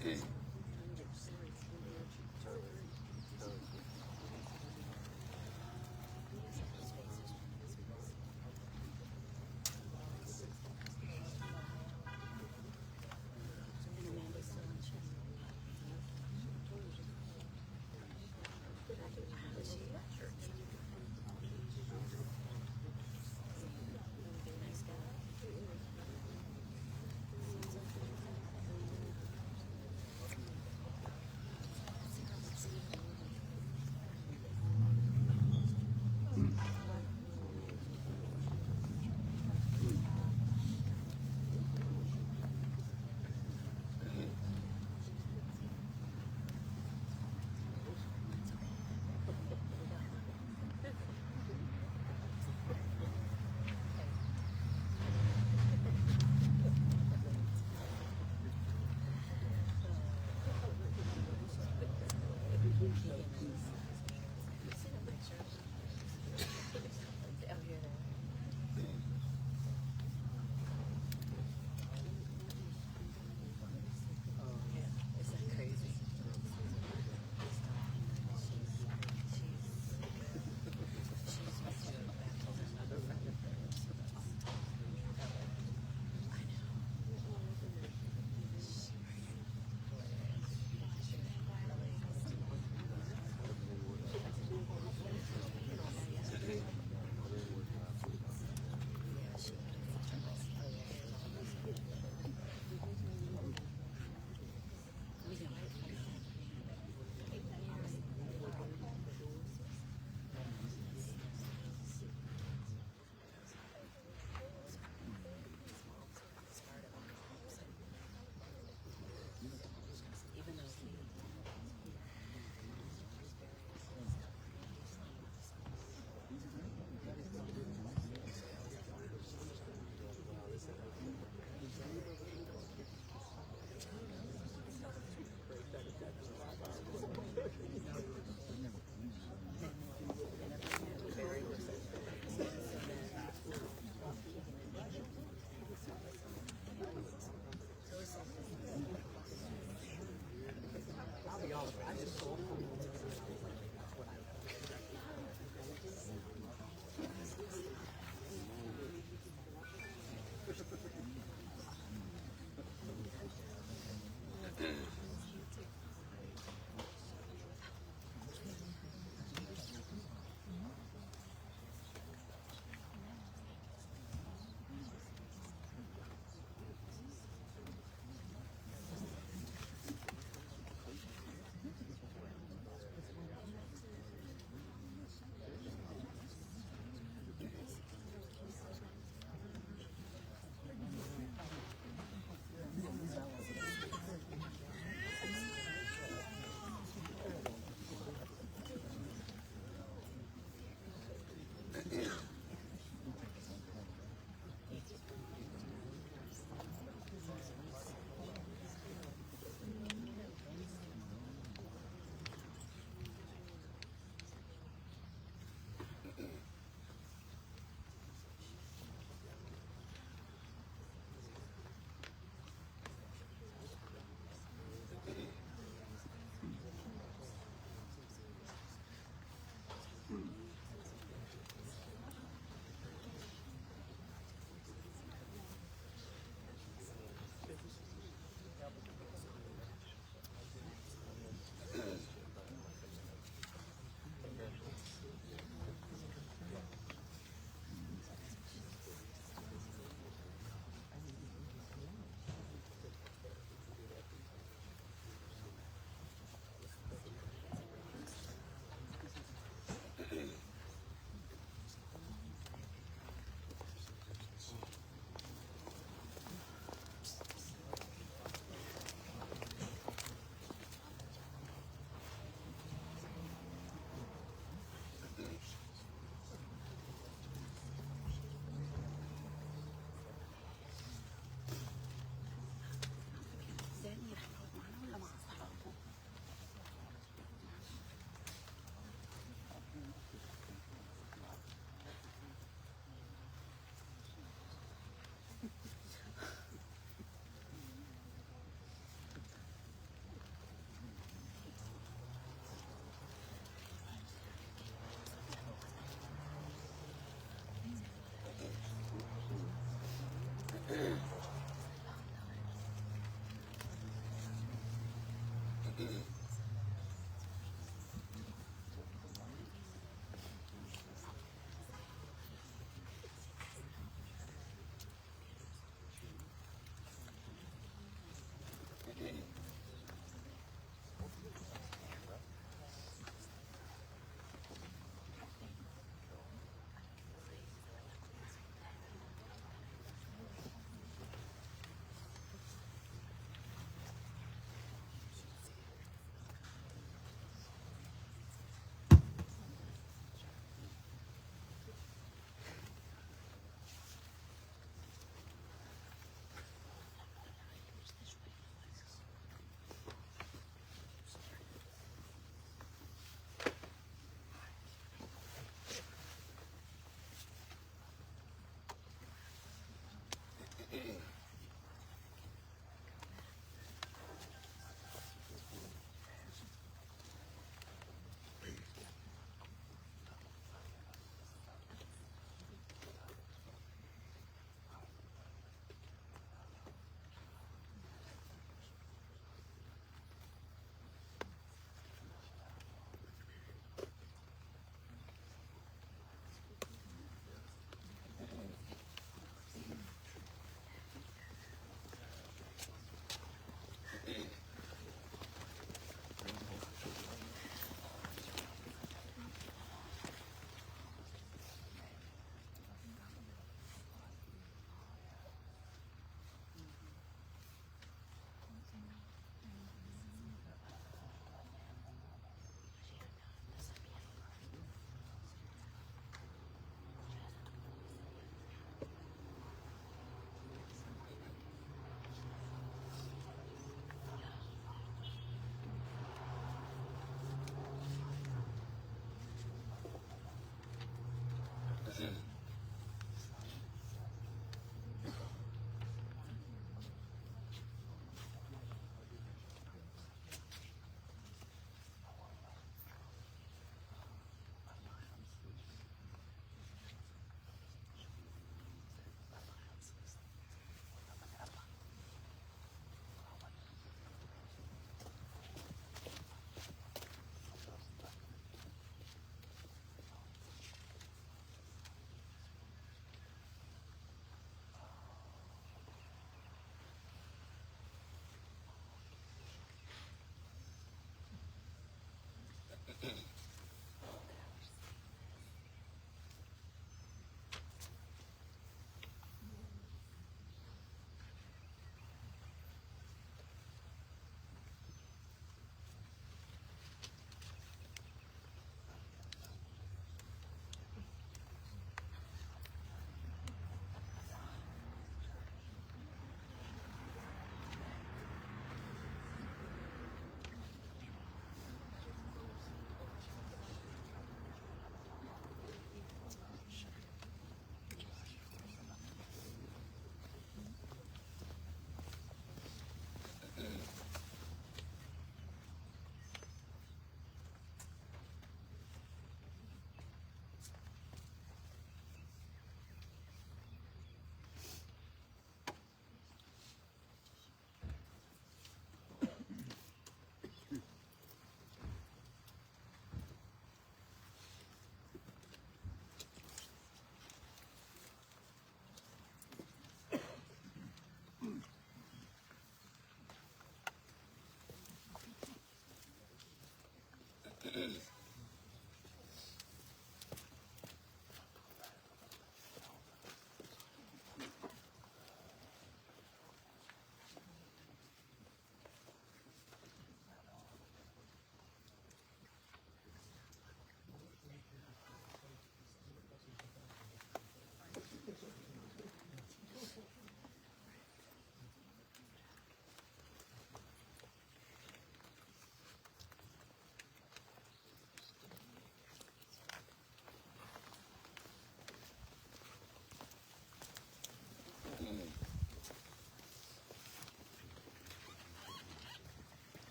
Okay.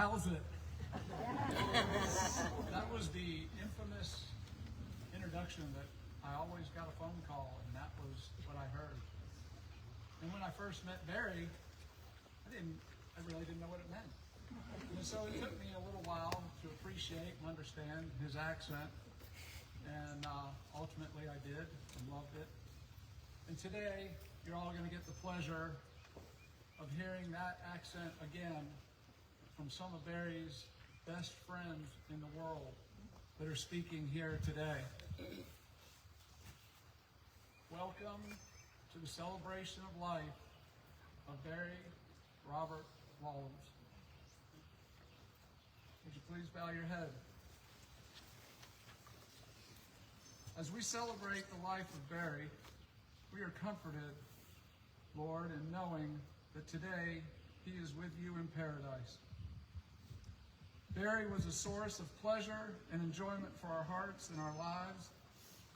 How's it? That was the infamous introduction that I always got a phone call, and that was what I heard. And when I first met Barry, I really didn't know what it meant. And so it took me a little while to appreciate and understand his accent, and ultimately I did and loved it. And today, you're all going to get the pleasure of hearing that accent again from some of Barry's best friends in the world that are speaking here today. Welcome to the celebration of life of Barry Robert Wolins. Would you please bow your head? As we celebrate the life of Barry, we are comforted, Lord, in knowing that today he is with you in paradise. Barry was a source of pleasure and enjoyment for our hearts and our lives,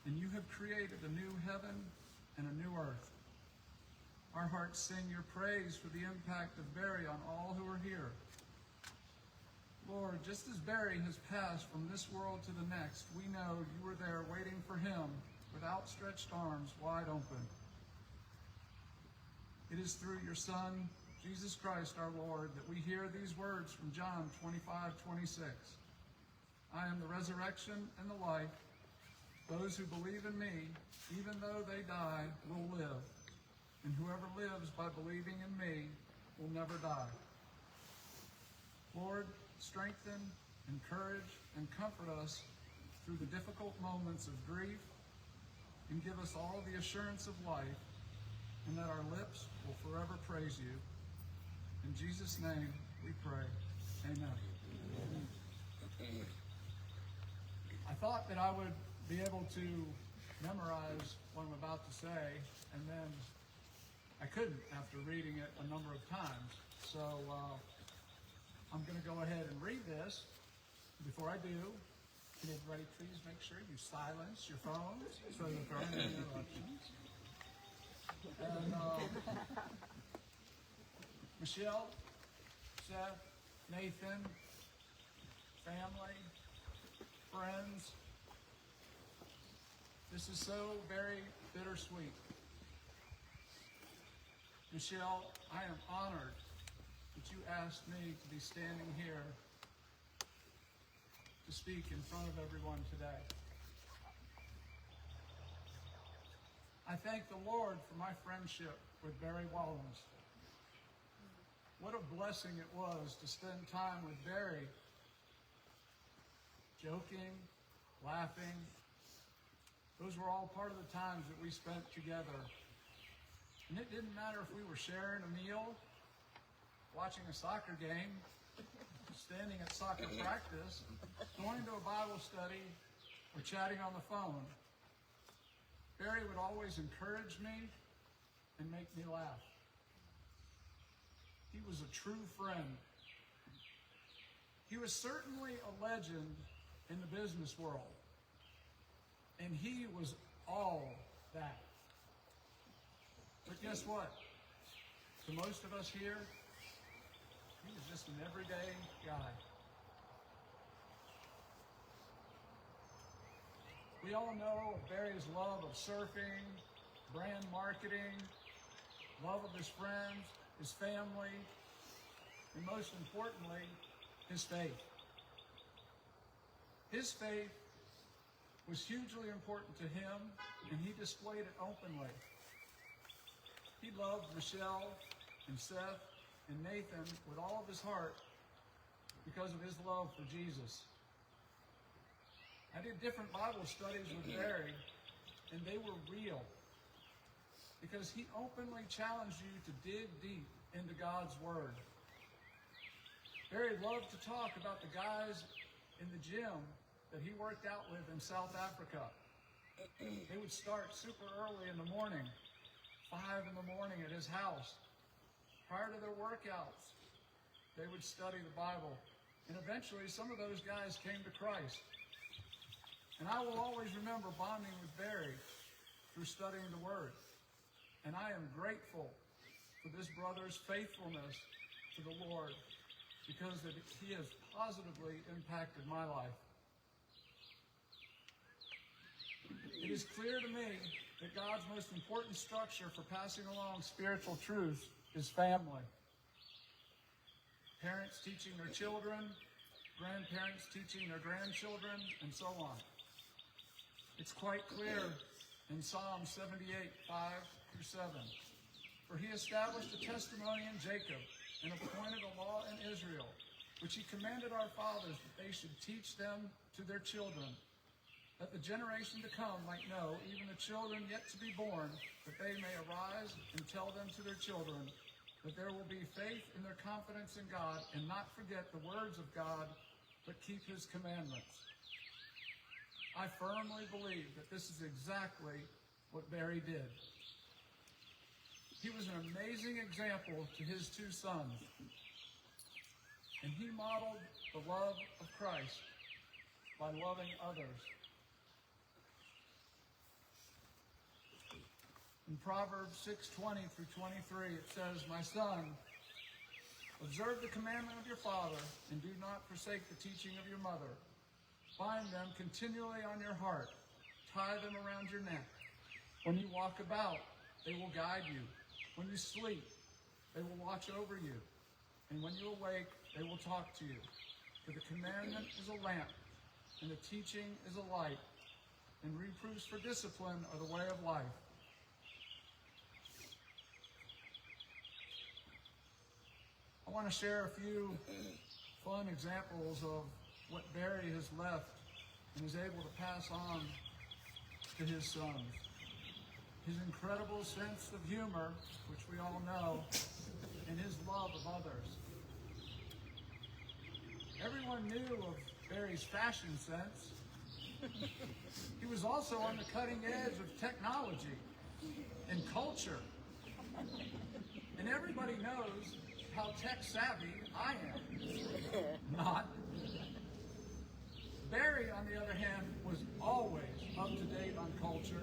and you have created a new heaven and a new earth. Our hearts sing your praise for the impact of Barry on all who are here. Lord, just as Barry has passed from this world to the next, we know you were there waiting for him with outstretched arms wide open. It is through your Son, Jesus Christ our Lord, that we hear these words from John 25:26. I am the resurrection and the life. Those who believe in me, even though they die, will live. And whoever lives by believing in me will never die. Lord, strengthen, encourage, and comfort us through the difficult moments of grief, and give us all the assurance of life, and that our lips will forever praise you. In Jesus' name we pray. Amen. I thought that I would be able to memorize what I'm about to say, and then I couldn't after reading it a number of times. So I'm going to go ahead and read this. Before I do, can everybody please make sure you silence your phones so that there aren't any interruptions. And Michelle, Seth, Nathan, family, friends, this is so very bittersweet. Michelle, I am honored that you asked me to be standing here to speak in front of everyone today. I thank the Lord for my friendship with Barry Wolins. What a blessing it was to spend time with Barry, joking, laughing. Those were all part of the times that we spent together. And it didn't matter if we were sharing a meal, watching a soccer game, standing at soccer practice, going to a Bible study, or chatting on the phone. Barry would always encourage me and make me laugh. He was a true friend. He was certainly a legend in the business world, and he was all that. But guess what? To most of us here, he was just an everyday guy. We all know of Barry's love of surfing, brand marketing, love of his friends, his family, and most importantly, his faith. His faith was hugely important to him, and he displayed it openly. He loved Michelle and Seth and Nathan with all of his heart because of his love for Jesus. I did different Bible studies with Barry, and they were real because he openly challenged you to dig deep into God's Word. Barry loved to talk about the guys in the gym that he worked out with in South Africa. They would start super early in the morning, 5 in the morning at his house. Prior to their workouts, they would study the Bible. And eventually, some of those guys came to Christ. And I will always remember bonding with Barry through studying the Word. And I am grateful for this brother's faithfulness to the Lord. because he has positively impacted my life. It is clear to me that God's most important structure for passing along spiritual truths is family. Parents teaching their children, grandparents teaching their grandchildren, and so on. It's quite clear in Psalm 78, 5-7. For he established a testimony in Jacob and appointed a law in Israel, which he commanded our fathers that they should teach them to their children, that the generation to come might know, even the children yet to be born, that they may arise and tell them to their children, that there will be faith in their confidence in God, and not forget the words of God, but keep his commandments. I firmly believe that this is exactly what Barry did. He was an amazing example to his two sons, and he modeled the love of Christ by loving others. In Proverbs 6:20-23, it says, "My son, observe the commandment of your father, and do not forsake the teaching of your mother. Bind them continually on your heart. Tie them around your neck. When you walk about, they will guide you. When you sleep, they will watch over you. And when you awake, they will talk to you. For the commandment is a lamp, and the teaching is a light, and reproofs for discipline are the way of life." I want to share a few fun examples of what Barry has left and is able to pass on to his sons. His incredible sense of humor, which we all know, and his love of others. Everyone knew of Barry's fashion sense. He was also on the cutting edge of technology and culture. And everybody knows how tech-savvy I am. Not. Barry, on the other hand, was always up-to-date on culture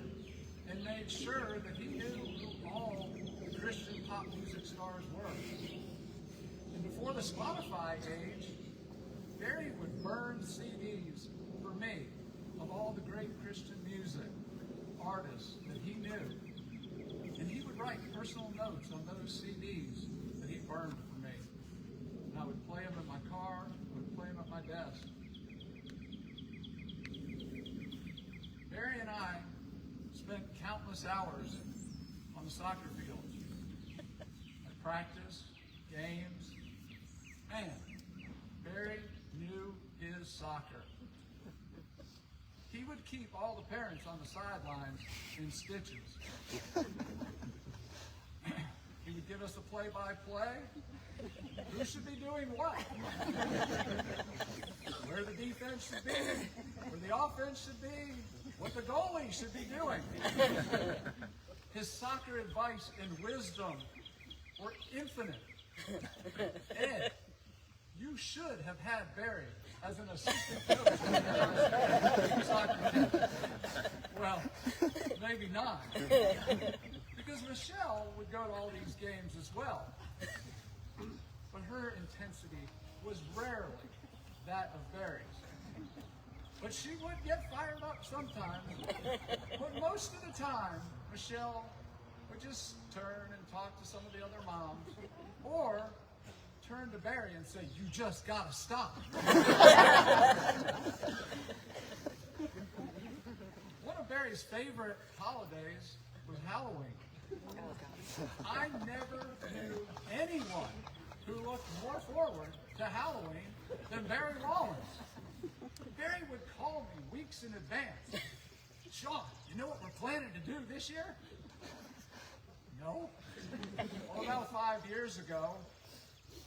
and made sure that he knew who all the Christian pop music stars were. And before the Spotify age, Barry would burn CDs for me of all the great Christian music artists that he knew. And he would write personal notes on those CDs that he burned for me. And I would play them in my car, I would play them at my desk. Barry and I spent countless hours on the soccer fields, at practice, games. Man, Barry knew his soccer. He would keep all the parents on the sidelines in stitches. He would give us a play-by-play. Who should be doing what? Where the defense should be, where the offense should be, what the goalie should be doing. His soccer advice and wisdom were infinite. Ed, you should have had Barry as an assistant coach when you were soccer team. Well, maybe not. Because Michelle would go to all these games as well. But her intensity was rarely that of Barry's. But she would get fired up sometimes. But most of the time, Michelle would just turn and talk to some of the other moms, or turn to Barry and say, "You just gotta stop." One of Barry's favorite holidays was Halloween. I never knew anyone who looked more forward to Halloween than Barry Wolins. Barry would call me weeks in advance. "Sean, you know what we're planning to do this year?" "No." Well, about 5 years ago,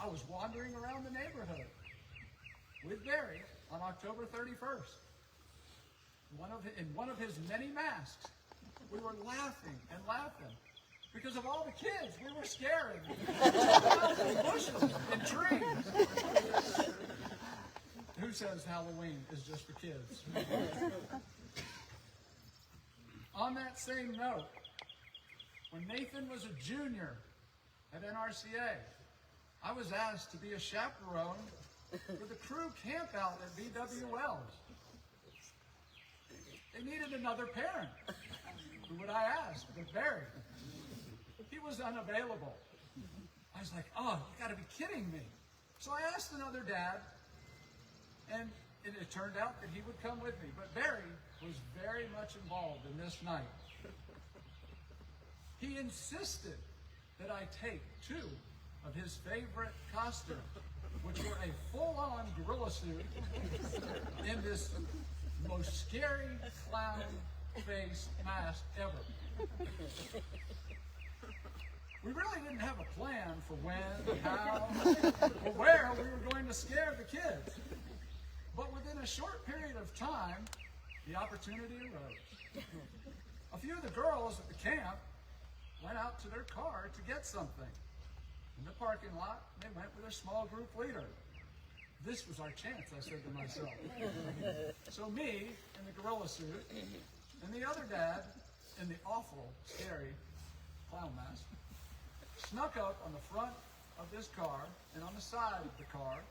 I was wandering around the neighborhood with Barry on October 31st. In one of his many masks, we were laughing and laughing because of all the kids we were scaring out of bushes and trees. Who says Halloween is just for kids? On that same note, when Nathan was a junior at NRCA, I was asked to be a chaperone for the crew camp out at BWLs. They needed another parent. Who would I ask? But Barry. He was unavailable. I was like, oh, you got to be kidding me. So I asked another dad, and it turned out that he would come with me. But Barry was very much involved in this night. He insisted that I take 2 of his favorite costumes, which were a full-on gorilla suit and this most scary clown face mask ever. We really didn't have a plan for when, how, or where we were going to scare the kids. But within a short period of time, the opportunity arose. A few of the girls at the camp went out to their car to get something. In the parking lot, they went with their small group leader. This was our chance, I said to myself. So me, in the gorilla suit, and the other dad, in the awful, scary clown mask, snuck up on the front of this car and on the side of the car.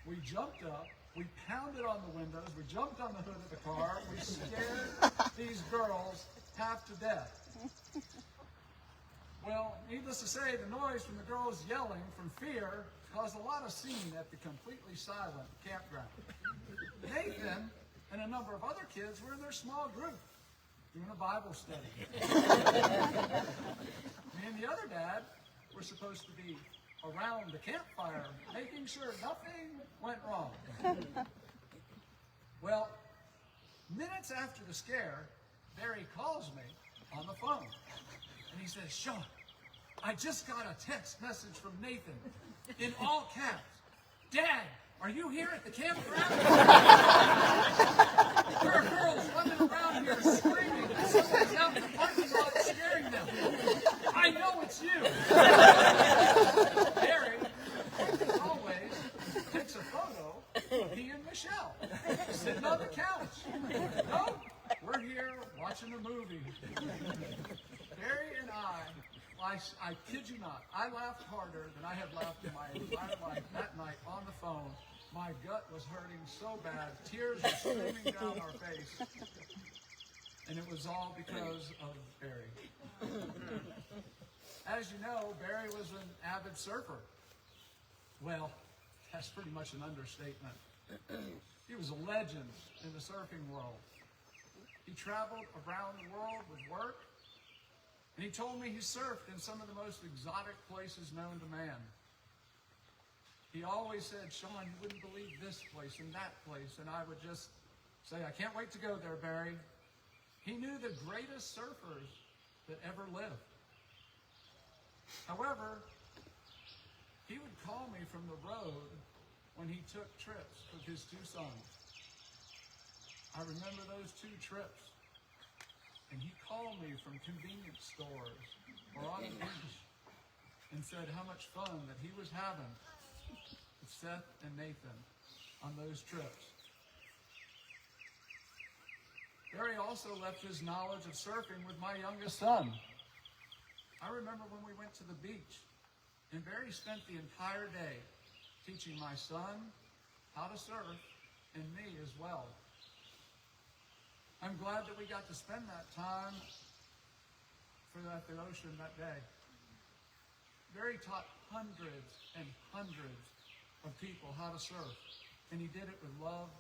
We jumped up, we pounded on the windows, we jumped on the hood of the car, we scared these girls half to death. Well, needless to say, the noise from the girls yelling from fear caused a lot of scene at the completely silent campground. Nathan and a number of other kids were in their small group doing a Bible study. Me and the other dad were supposed to be around the campfire, making sure nothing went wrong. Well, minutes after the scare, Barry calls me on the phone. And he says, Sean, I just got a text message from Nathan in all caps. Dad, are you here at the campground? There are girls running around here screaming. Someone's out in the parking lot scaring them. I know it's you. Barry, as always, takes a photo of he and Michelle sitting on the couch. No, we're here watching a movie. Barry and I kid you not, I laughed harder than I had laughed in my entire life that night on the phone. My gut was hurting so bad. Tears were streaming down our face. And it was all because of Barry. As you know, Barry was an avid surfer. Well, that's pretty much an understatement. He was a legend in the surfing world. He traveled around the world with work, and he told me he surfed in some of the most exotic places known to man. He always said, Sean, you wouldn't believe this place and that place. And I would just say, I can't wait to go there, Barry. He knew the greatest surfers that ever lived. However, he would call me from the road when he took trips with his 2 sons. I remember those 2 trips. And he called me from convenience stores or on the beach and said how much fun that he was having with Seth and Nathan on those trips. Barry also left his knowledge of surfing with my youngest son. I remember when we went to the beach, and Barry spent the entire day teaching my son how to surf and me as well. I'm glad that we got to spend that time at the ocean that day. Barry taught hundreds and hundreds of people how to surf, and he did it with love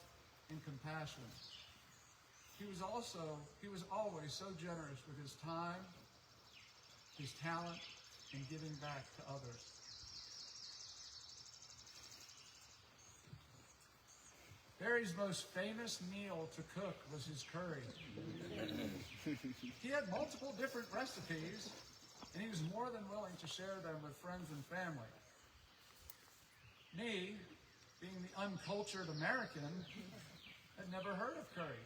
and compassion. He was always so generous with his time, his talent, and giving back to others. Barry's most famous meal to cook was his curry. He had multiple different recipes, and he was more than willing to share them with friends and family. Me, being the uncultured American, had never heard of curry.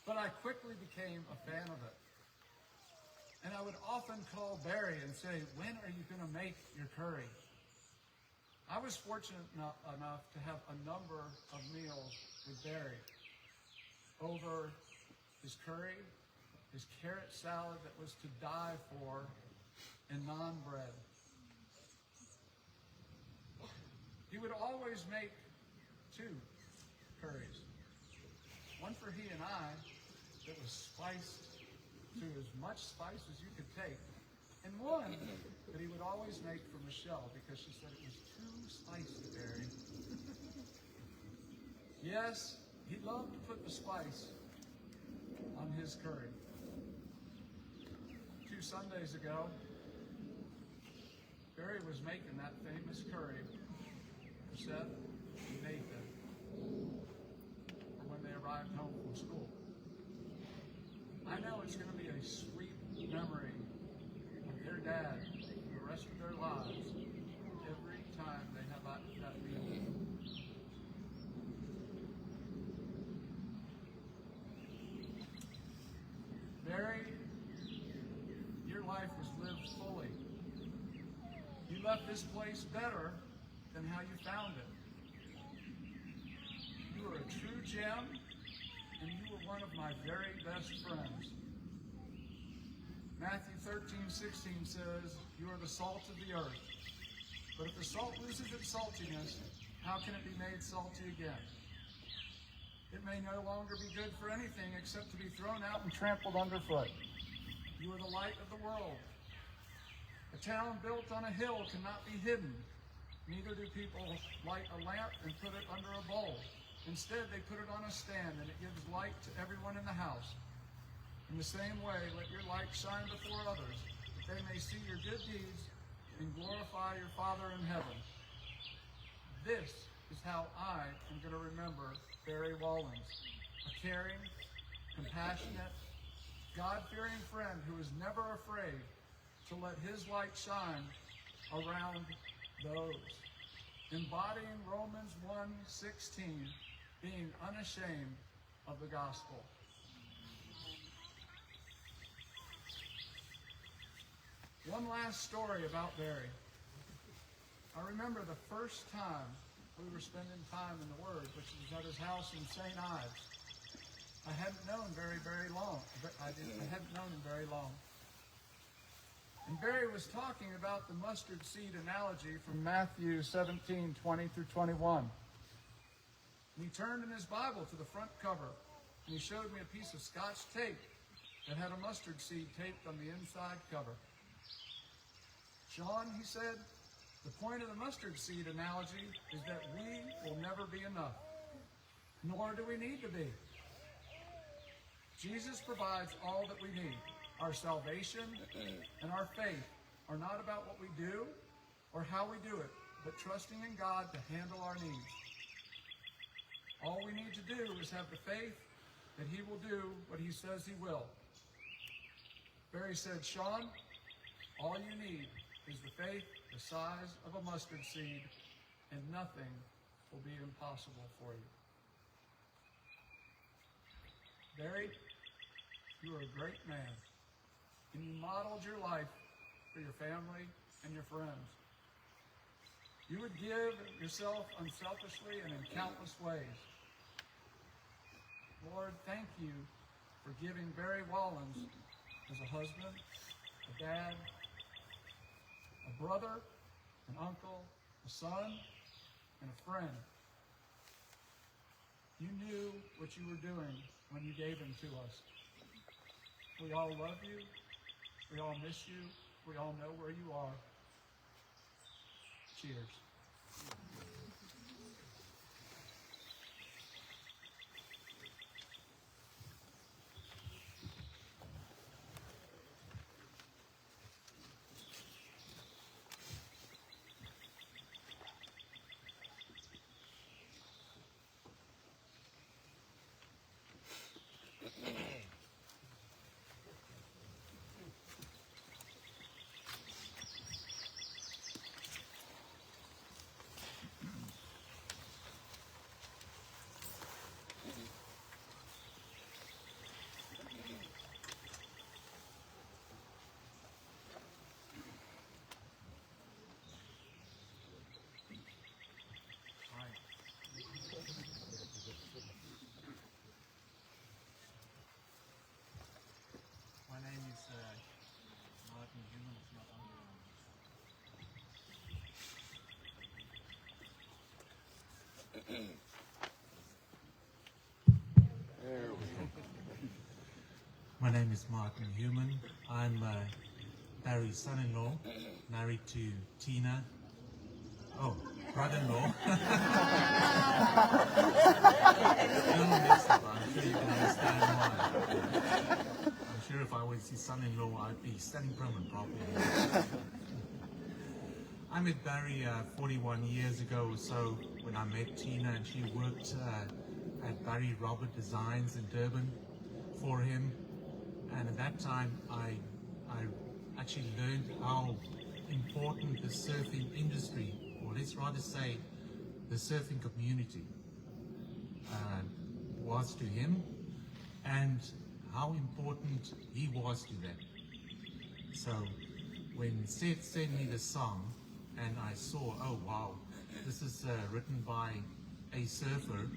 But I quickly became a fan of it. And I would often call Barry and say, when are you going to make your curry? I was fortunate enough to have a number of meals with Barry over his curry, his carrot salad that was to die for, and naan bread. He would always make 2 curries. One for he and I that was spiced to as much spice as you could take, and one that he would always make for Michelle because she said it was too spicy, Barry. Yes, he loved to put the spice on his curry. 2 Sundays ago, Barry was making that famous curry for Seth and Nathan for when they arrived home from school. I know it's going to be a sweet memory of their dad for the rest of their lives every time they have that meal. Barry, your life was lived fully. You left this place better than how you found it. You are a true gem, and you were one of my very best friends. Matthew 13:16 says, "You are the salt of the earth. But if the salt loses its saltiness, how can it be made salty again? It may no longer be good for anything except to be thrown out and trampled underfoot. You are the light of the world. A town built on a hill cannot be hidden. Neither do people light a lamp and put it under a bowl. Instead, they put it on a stand, and it gives light to everyone in the house. In the same way, let your light shine before others, that they may see your good deeds and glorify your Father in heaven." This is how I am going to remember Barry Wolins, a caring, compassionate, God-fearing friend who is never afraid to let his light shine around those, embodying Romans 1:16, being unashamed of the gospel. One last story about Barry. I remember the first time we were spending time in the Word, which was at his house in St. Ives. I hadn't known Barry very long. I hadn't known him very long. And Barry was talking about the mustard seed analogy from Matthew 17:20 through 21. And he turned in his Bible to the front cover, and he showed me a piece of Scotch tape that had a mustard seed taped on the inside cover. "Sean," he said, "the point of the mustard seed analogy is that we will never be enough, nor do we need to be. Jesus provides all that we need. Our salvation and our faith are not about what we do or how we do it, but trusting in God to handle our needs. All we need to do is have the faith that He will do what He says He will." Barry said, "Sean, all you need is the faith the size of a mustard seed, and nothing will be impossible for you." Barry, you are a great man, and you modeled your life for your family and your friends. You would give yourself unselfishly and in countless ways. Lord, thank you for giving Barry Wolins as a husband, a dad, a brother, an uncle, a son, and a friend. You knew what you were doing when you gave him to us. We all love you. We all miss you. We all know where you are. Cheers. is Martin Human. I'm Barry's son-in-law, married to Tina. Oh, brother-in-law. Don't mix up, I'm sure you can understand why. I'm sure if I was his son-in-law, I'd be standing prim and properly. I met Barry 41 years ago or so when I met Tina, and she worked at Barry Robert Designs in Durban for him. And at that time, I actually learned how important the surfing industry, or let's rather say the surfing community, was to him, and how important he was to them. So when Seth sent me the song, and I saw, oh wow, this is written by a surfer,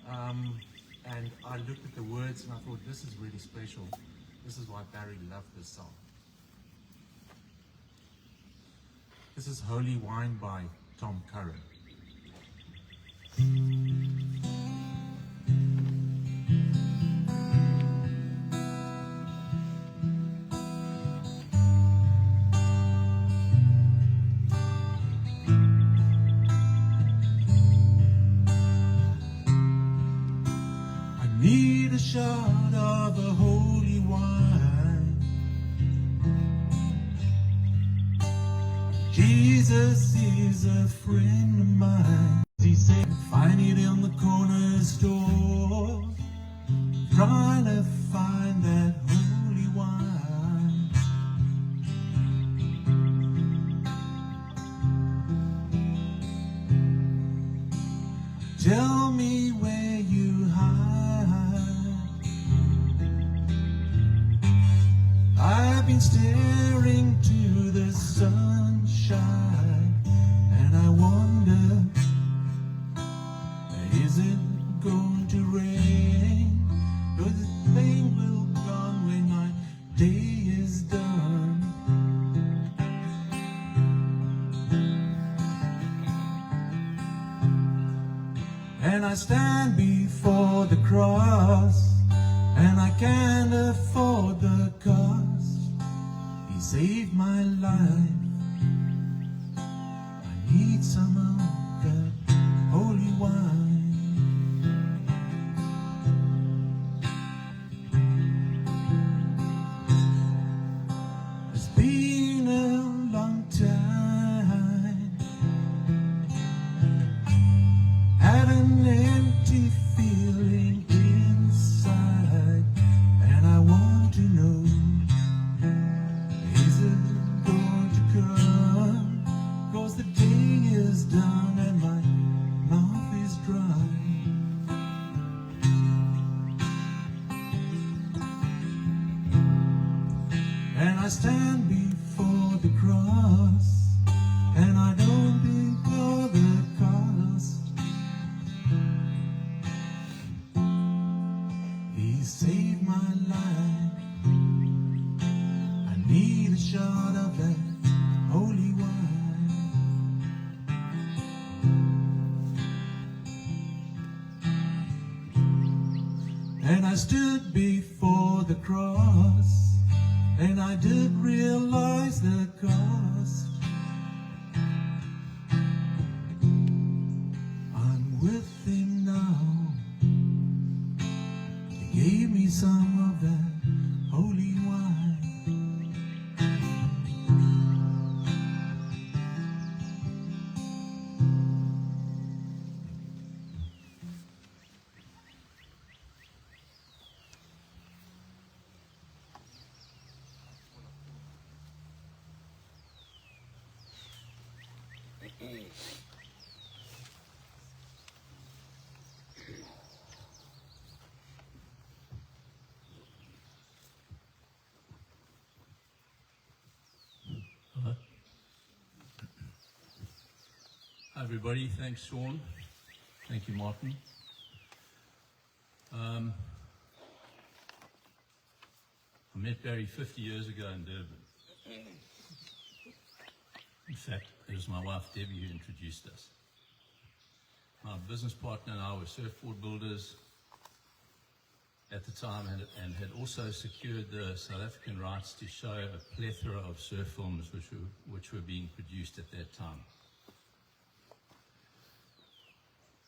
and I looked at the words and I thought, this is really special. This is why Barry loved this song. This is Holy Wine by Tom Curran. Need a shot of the holy wine. Jesus is a friend of mine. He said, find it on the corner store, trying to find that holy wine. Tell me where you hide. I've been staring to the sunshine, and I wonder, is it going to rain? Or the rain will come when my day is done. And I stand before the cross, and I can't afford the cost. He saved my life. I need some of that holy wine. It's been a long time. Had an empty feeling inside, and I want to know, is it going to come? 'Cause the day is done and my mouth is dry. And I stand before the cross, and I don't ignore the cost. He saved my life. I need a shot of that holy wine. And I stood before the cross, and I did realize the cost. I'm with him now. He gave me some of that holy wine. Hi everybody, thanks Sean, thank you Martin. I met Barry 50 years ago in Durban. In fact, it was my wife Debbie who introduced us. My business partner and I were surfboard builders. at the time and had also secured the South African rights to show a plethora of surf films which were being produced at that time.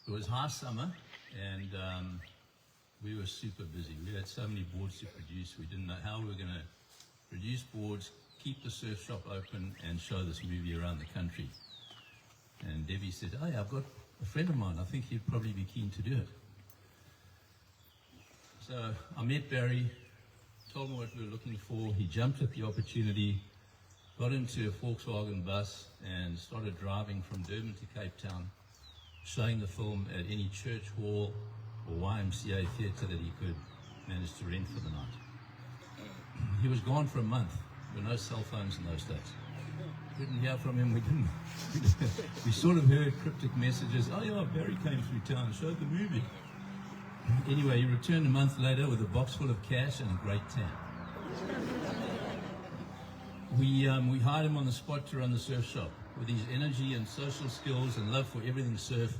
It was high summer and we were super busy. We had so many boards to produce, we didn't know how we were going to produce boards, keep the surf shop open and show this movie around the country. And Debbie said, "Hey, I've got a friend of mine, I think he'd probably be keen to do it." So I met Barry, told him what we were looking for. He jumped at the opportunity, got into a Volkswagen bus and started driving from Durban to Cape Town, showing the film at any church hall or YMCA theatre that he could manage to rent for the night. He was gone for a month. There were no cell phones in those days. Didn't hear from him, we sort of heard cryptic messages. "Oh yeah, Barry came through town, showed the movie." Anyway, he returned a month later with a box full of cash and a great tan. We hired him on the spot to run the surf shop. With his energy and social skills and love for everything surf,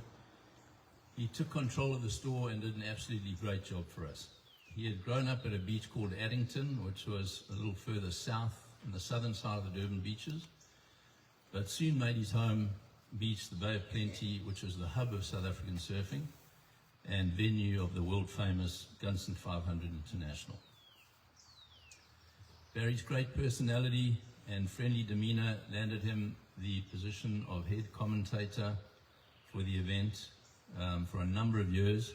he took control of the store and did an absolutely great job for us. He had grown up at a beach called Addington, which was a little further south on the southern side of the Durban beaches, but soon made his home beach the Bay of Plenty, which was the hub of South African surfing and venue of the world-famous Gunston 500 International. Barry's great personality and friendly demeanor landed him the position of head commentator for the event for a number of years,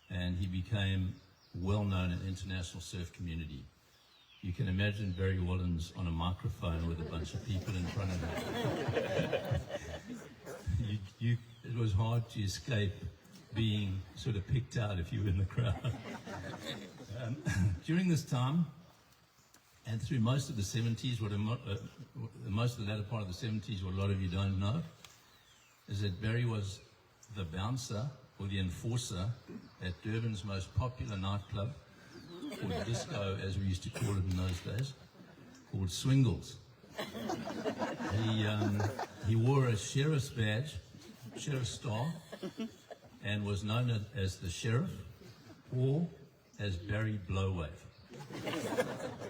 and he became well known in the international surf community. You can imagine Barry Wolins on a microphone with a bunch of people in front of him. It was hard to escape being sort of picked out if you were in the crowd. During this time, and through most of the 70s, most of the latter part of the 70s, what a lot of you don't know, is that Barry was the bouncer or the enforcer at Durban's most popular nightclub, or disco as we used to call it in those days, called Swingles. He wore a sheriff's badge, sheriff's star, and was known as the sheriff or as Barry Blowwave.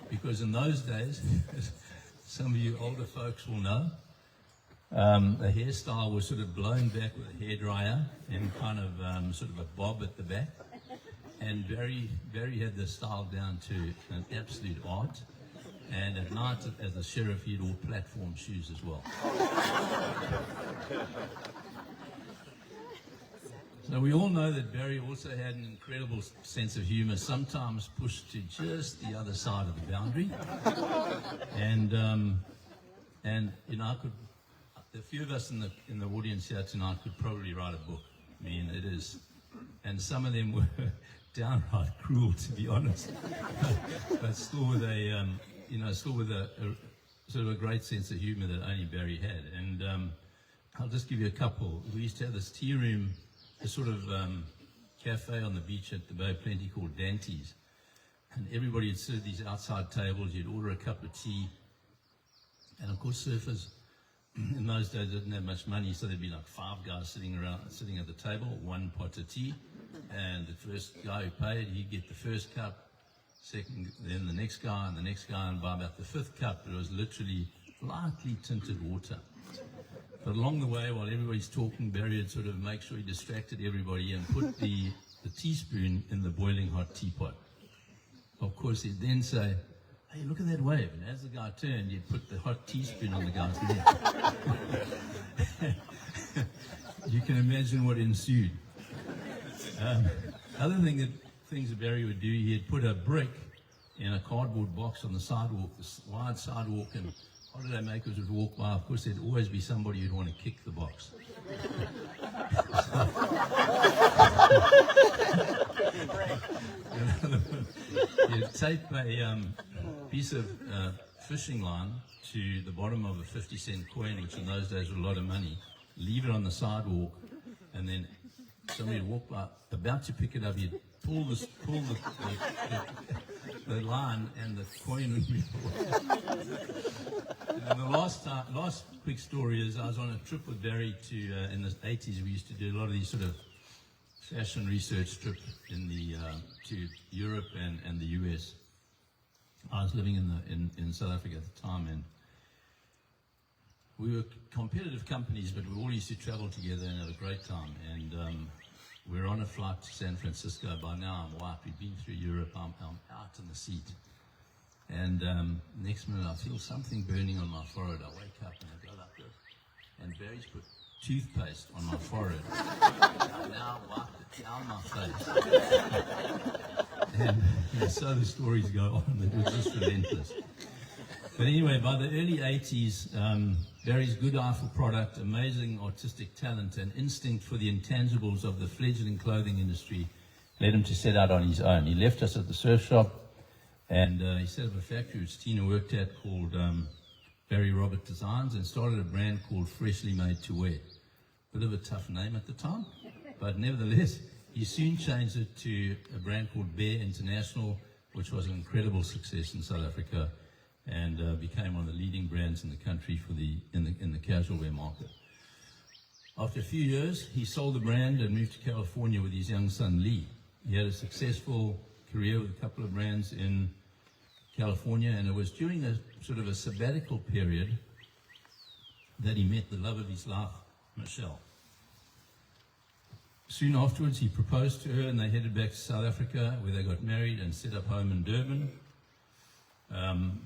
Because in those days, as some of you older folks will know, the hairstyle was sort of blown back with a hairdryer and kind of sort of a bob at the back. And Barry had the style down to an absolute art. And at night, as a sheriff, he wore platform shoes as well. So we all know that Barry also had an incredible sense of humor, sometimes pushed to just the other side of the boundary. And you know, a few of us in the audience here tonight could probably write a book. I mean, it is, and some of them were downright cruel, to be honest, but still with a sort of a great sense of humor that only Barry had. And I'll just give you a couple. We used to have this tea room, a sort of cafe on the beach at the Bay of Plenty called Dante's, and everybody would sit at these outside tables. You'd order a cup of tea, and of course surfers in those days didn't have much money, so there'd be like 5 guys sitting at the table, 1 pot of tea, and the first guy who paid, he'd get the first cup, second, then the next guy, and by about the 5th cup, it was literally lightly tinted water. But along the way, while everybody's talking, Barry would sort of make sure he distracted everybody and put the teaspoon in the boiling hot teapot. Of course, he'd then say, "Hey, look at that wave." And as the guy turned, he'd put the hot teaspoon on the guy's neck. You can imagine what ensued. Other things that Barry would do, he'd put a brick in a cardboard box on the sidewalk, this wide sidewalk, and holidaymakers would walk by. Of course, there'd always be somebody who'd want to kick the box. You'd tape a piece of fishing line to the bottom of a 50-cent coin, which in those days was a lot of money, leave it on the sidewalk, and then somebody would walk by, about to pick it up, you'd pull the line, and the coin would be. And the last quick story is I was on a trip with Barry to in the 80s. We used to do a lot of these sort of fashion research trip to Europe and the US. I was living in South Africa at the time, and we were competitive companies, but we all used to travel together and have a great time. And we're on a flight to San Francisco. By now I'm wiped. We've been through Europe. I'm out in the seat. And next minute I feel something burning on my forehead. I wake up and I go like this. And Barry's put toothpaste on my forehead. I now wiped it down my face. And so the stories go on. It was just relentless. But anyway, by the early 80s, Barry's good eye for product, amazing artistic talent, and instinct for the intangibles of the fledgling clothing industry led him to set out on his own. He left us at the surf shop, and he set up a factory which Tina worked at called Barry Robert Designs, and started a brand called Freshly Made to Wear. Bit of a tough name at the time, but nevertheless, he soon changed it to a brand called Bear International, which was an incredible success in South Africa, and became one of the leading brands in the country for in the casual wear market. After a few years, he sold the brand and moved to California with his young son Lee. He had a successful career with a couple of brands in California, and it was during a sort of a sabbatical period that he met the love of his life, Michelle. Soon afterwards, he proposed to her, and they headed back to South Africa, where they got married and set up home in Durban.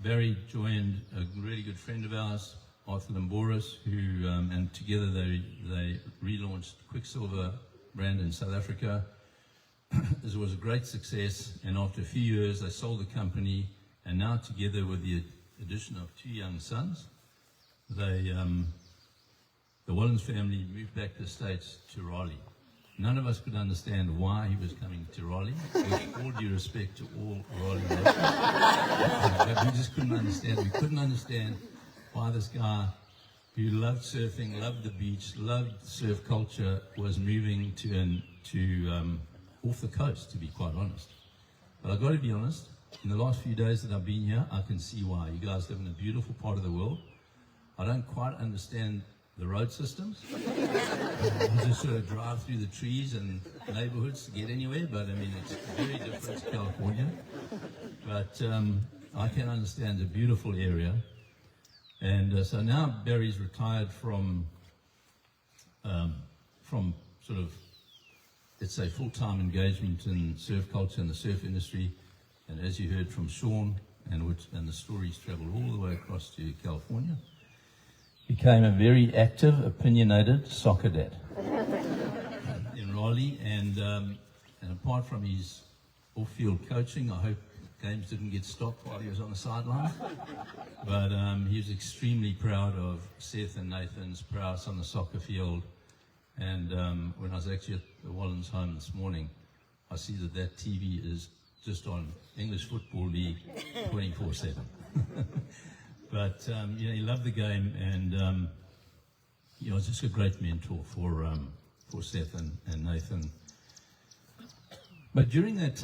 Barry joined a really good friend of ours, Arthur Limboris, who, and together they relaunched Quiksilver brand in South Africa. This was a great success, and after a few years, they sold the company, and now together with the addition of two young sons, the Wolins family moved back to the States to Raleigh. None of us could understand why he was coming to Raleigh, with all due respect to all Raleigh locals. But we just couldn't understand. We couldn't understand why this guy who loved surfing, loved the beach, loved surf culture, was moving to off the coast, to be quite honest. But I've got to be honest, in the last few days that I've been here, I can see why. You guys live in a beautiful part of the world. I don't quite understand the road systems. You just sort of drive through the trees and neighborhoods to get anywhere, but I mean, it's very different to California. But I can understand the beautiful area. And so now Barry's retired from sort of, let's say, full-time engagement in surf culture and the surf industry. And as you heard from Sean, and the stories traveled all the way across to California, became a very active, opinionated soccer dad in Raleigh. And apart from his off-field coaching, I hope games didn't get stopped while he was on the sideline. But he was extremely proud of Seth and Nathan's prowess on the soccer field. And when I was actually at the Wolins home this morning, I see that TV is just on English Football League 24/7. But he loved the game, and he was just a great mentor for Seth and Nathan. But during this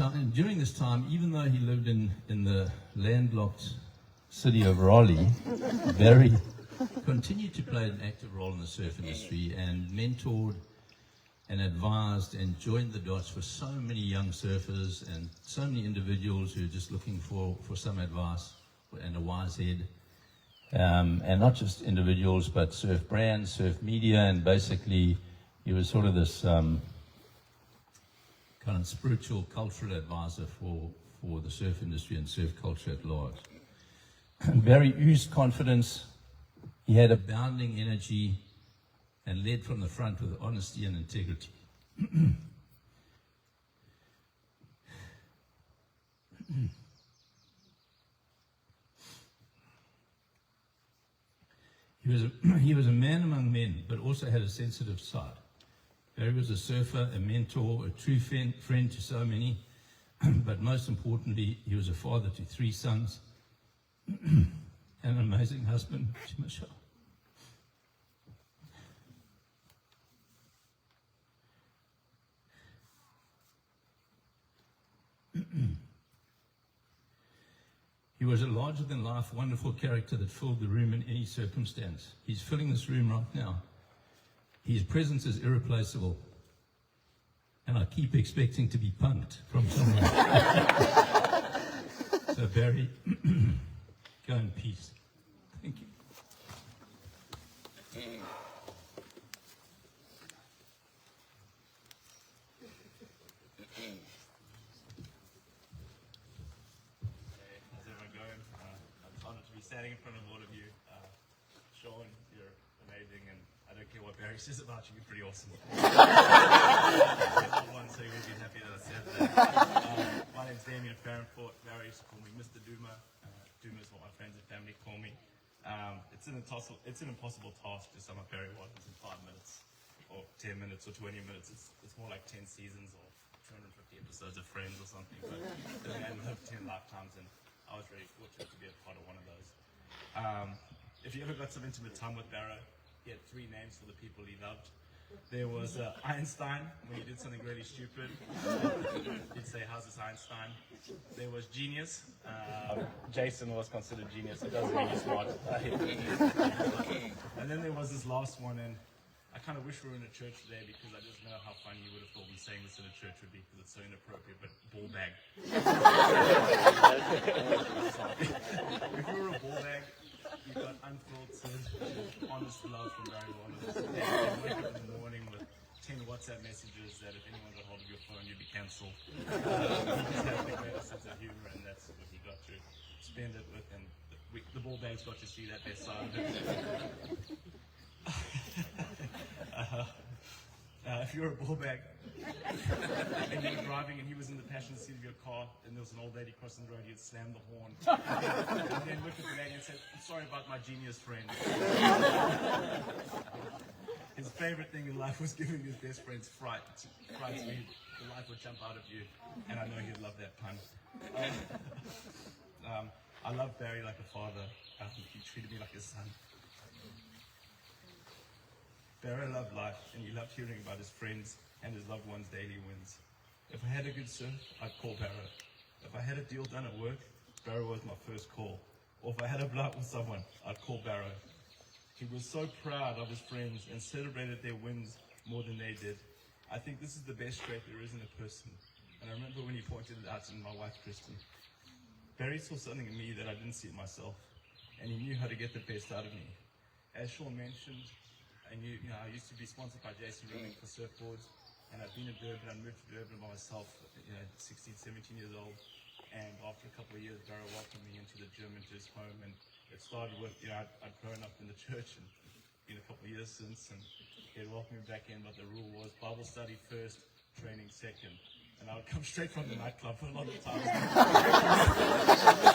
time, even though he lived in the landlocked city of Raleigh, Barry continued to play an active role in the surf industry and mentored and advised and joined the dots for so many young surfers and so many individuals who are just looking for some advice and a wise head. And not just individuals, but surf brands, surf media, and basically he was sort of this kind of spiritual, cultural advisor for the surf industry and surf culture at large. Barry oozed confidence. He had abounding energy and led from the front with honesty and integrity. He was a man among men, but also had a sensitive side. Barry was a surfer, a mentor, a true friend to so many, but most importantly, he was a father to 3 sons and an amazing husband to Michelle. He was a larger-than-life, wonderful character that filled the room in any circumstance. He's filling this room right now. His presence is irreplaceable. and I keep expecting to be punked from someone. So Barry, go in peace. Thank you. How's everyone going? I'm honored to be standing in front of all of you. Sean, you're amazing, and I don't care what Barry says about you, you're pretty awesome. So you will be happy that I said that. My name's Damien Farrenfort. Barry used to call me Mr. Duma. Duma is what my friends and family call me. It's an impossible task to sum up Barry Wolins in 5 minutes, or 10 minutes, or 20 minutes. It's more like 10 seasons or 250 episodes of Friends or something. But the man lived 10 lifetimes, and I was really fortunate to be a part of one of those. If you ever got some intimate time with Barrow, he had 3 names for the people he loved. There was Einstein, when he did something really stupid. He'd say, "How's this Einstein?" There was Genius. Jason was considered genius. He doesn't really smart. And then there was this last one, and I kind of wish we were in a church today because I just know how funny you would have thought me saying this in a church would be because it's so inappropriate, but ball bag. If you were a ball bag, you got unfiltered, honest love from Barry Wolins. And you wake up in the morning with 10 WhatsApp messages that if anyone got hold of your phone, you'd be cancelled. He just had the greatest sense of humor, and that's what he got to spend it with. And the ball bags got to see that best side of it. If you're a ball bag and you were driving and he was in the passenger seat of your car and there was an old lady crossing the road, you'd slam the horn and then look at the lady and say, "I'm sorry about my genius friend." His favorite thing in life was giving his best friends fright so the life would jump out of you, and I know he'd love that pun. I love Barry like a father. He treated me like a son. Barry loved life, and he loved hearing about his friends and his loved ones' daily wins. If I had a good surf, I'd call Barry. If I had a deal done at work, Barry was my first call. Or if I had a blowout with someone, I'd call Barry. He was so proud of his friends and celebrated their wins more than they did. I think this is the best trait there is in a person. And I remember when he pointed it out to my wife, Kristen. Barry saw something in me that I didn't see in myself, and he knew how to get the best out of me. As Sean mentioned, I used to be sponsored by Jason for surfboards, and I've been in Durban. I moved to Durban by myself, 16, 17 years old, and after a couple of years, Barry welcomed me into the gym, into his home, and it started with, I'd grown up in the church, and been a couple of years since, and he'd welcome me back in, but the rule was Bible study first, training second. And I would come straight from the nightclub for a lot of times.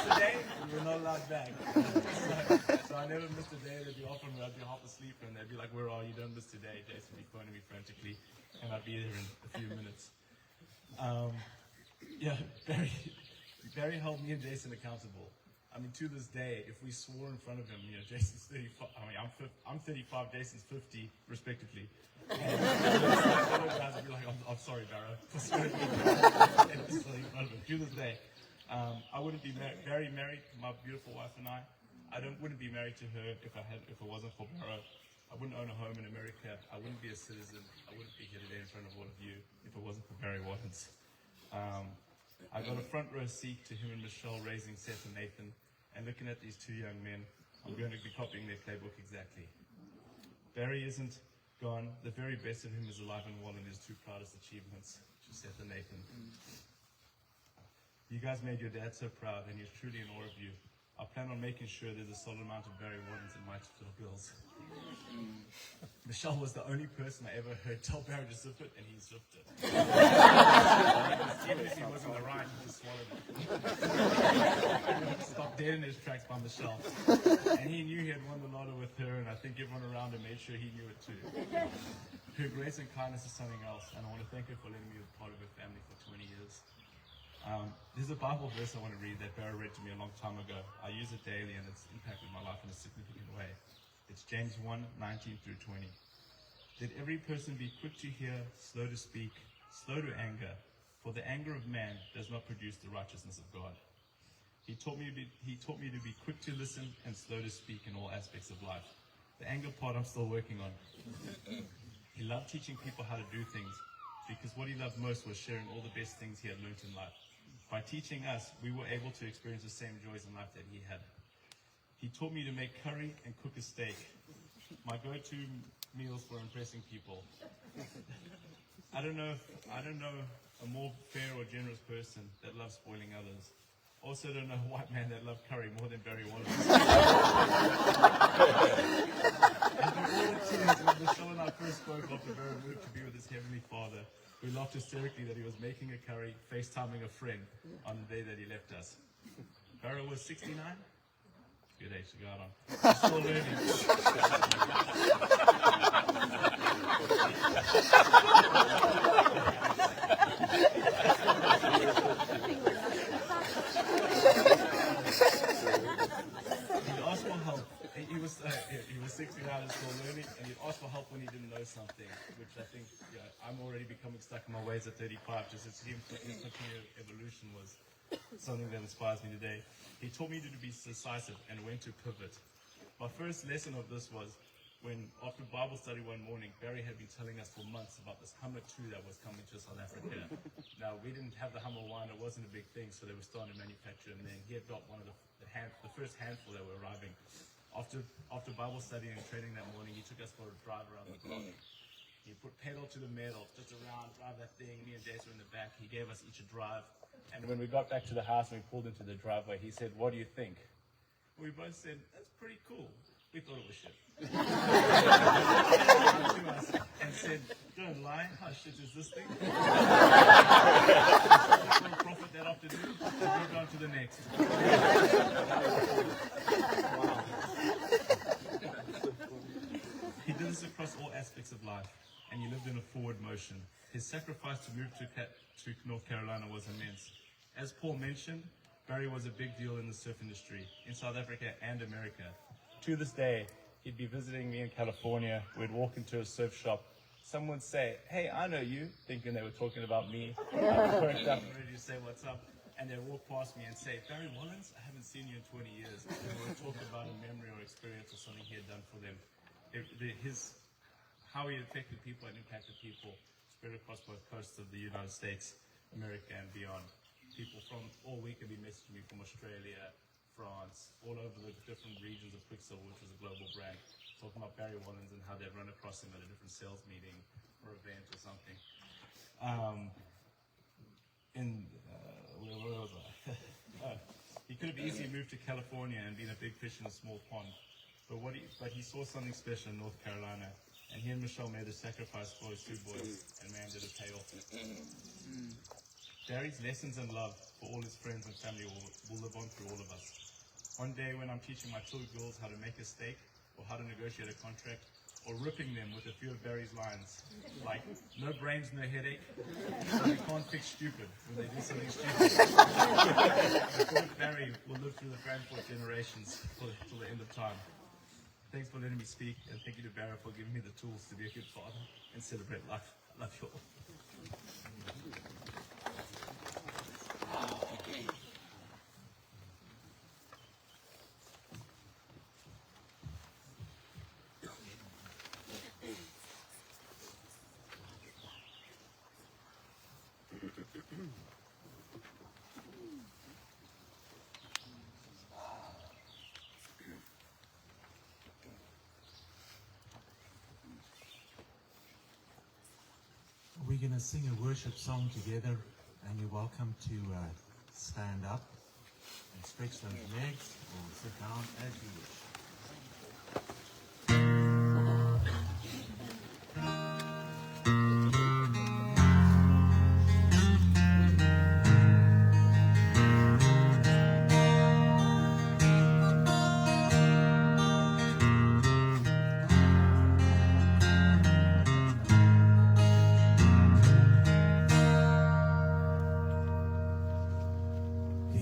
Today, we were not allowed back. So I never missed a day. They'd be often I'd be half asleep, and they'd be like, "Where are you? Don't miss today." Jason would be phoning me frantically, and I'd be there in a few minutes. Barry held me and Jason accountable. I mean, to this day, if we swore in front of him, Jason's 35. I mean, I'm 35. Jason's 50, respectively. And guys would be like, I'm sorry, Barrow, for swearing in front of him. To this day, I wouldn't be Barry married to my beautiful wife and I wouldn't be married to her if it wasn't for Barrow. I wouldn't own a home in America. I wouldn't be a citizen. I wouldn't be here today in front of all of you if it wasn't for Barry Wolins. I got a front row seat to him and Michelle raising Seth and Nathan, and looking at these 2 young men, I'm going to be copying their playbook exactly. Barry isn't gone. The very best of him is alive and well in his 2 proudest achievements, to Seth and Nathan. You guys made your dad so proud, and he's truly in awe of you. I plan on making sure there's a solid amount of Barry Wolins in my little bills. Michelle was the only person I ever heard tell Barry to zip it, and he zipped it. Even if he wasn't the right, he just swallowed it. Stopped dead in his tracks by Michelle. And he knew he had won the lotto with her, and I think everyone around him made sure he knew it too. Her grace and kindness is something else, and I want to thank her for letting me be part of her family for 20 years. There's a Bible verse I want to read that Barry read to me a long time ago. I use it daily, and it's impacted my life in a significant way. It's James 1:19 through 20. Let every person be quick to hear, slow to speak, slow to anger, for the anger of man does not produce the righteousness of God. He taught me to be quick to listen and slow to speak in all aspects of life. The anger part I'm still working on. He loved teaching people how to do things, because what he loved most was sharing all the best things he had learned in life. By teaching us, we were able to experience the same joys in life that he had. He taught me to make curry and cook a steak, my go-to meals for impressing people. I don't know a more fair or generous person that loves spoiling others. Also don't know a white man that loved curry more than Barry Wolins. As we all were tears when Michelle and I first spoke after Barry moved to be with his Heavenly Father, we laughed hysterically that he was making a curry, FaceTiming a friend on the day that he left us. Barry was 69? Good age to go out on. He's still learning. He'd ask for help. He was 69 and still learning, and he'd ask for help when he didn't know something, which I think I'm already becoming stuck in my ways at 35. Just it seems his continued evolution was something that inspires me today. He taught me to be decisive and when to pivot. My first lesson of this was when, after Bible study one morning, Barry had been telling us for months about this Hummer 2 that was coming to South Africa. Now, we didn't have the Hummer 1, it wasn't a big thing, so they were starting to manufacture, and then he had got one of the first handful that were arriving. After Bible study and training that morning, he took us for a drive around the block. He put pedal to the metal, just around, drive that thing. Me and Jason were in the back. He gave us each a drive. And when we got back to the house and we pulled into the driveway, he said, "What do you think?" We both said, "That's pretty cool." We thought it was shit. He came to us and said, "Don't lie, how shit is this thing?" For a profit that afternoon, and moved on to the next. He did this across all aspects of life, and he lived in a forward motion. His sacrifice to move to North Carolina was immense. As Paul mentioned, Barry was a big deal in the surf industry, in South Africa and America. To this day, he'd be visiting me in California. We'd walk into a surf shop. Someone would say, "Hey, I know you," thinking they were talking about me. I'd perked up and ready to say what's up. And they'd walk past me and say, "Barry Wolins, I haven't seen you in 20 years. And we would talk about a memory or experience or something he had done for them. How he affected people and impacted people spread across both coasts of the United States, America, and beyond. People from all week have been messaging me from Australia, France, all over the different regions of Quiksilver, which is a global brand, talking about Barry Wolins and how they'd run across him at a different sales meeting or event or something. Where was I? He could have easily moved to California and been a big fish in a small pond, but he saw something special in North Carolina, and he and Michelle made the sacrifice for his two boys, and man, did it pay off. Barry's lessons and love for all his friends and family will live on through all of us. One day when I'm teaching my two girls how to make a steak, or how to negotiate a contract, or ripping them with a few of Barry's lines, like, "No brains, no headache, so you can't fix stupid when they do something stupid." The good Barry will live through the grandfour generations till the end of time. Thanks for letting me speak, and thank you to Barry for giving me the tools to be a good father and celebrate life. I love you all. We're going to sing a worship song together, and you're welcome to stand up and stretch those legs or sit down as you wish.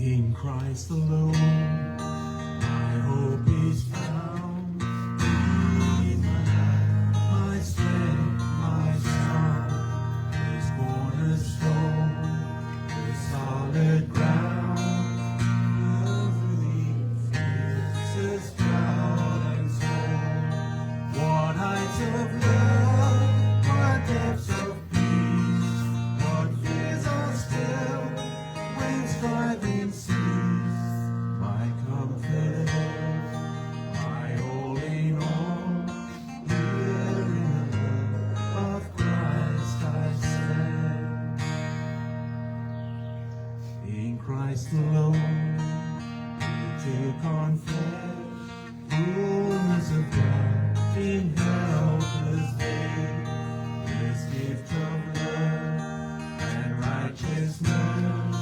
In Christ alone, my hope is found. He is my life, my strength, my song. His cornerstone, his solid ground. Through the fiercest cloud and storm, what heights of love, what depths of peace. took on flesh, fullness of God in helpless faith, this gift of love and righteousness,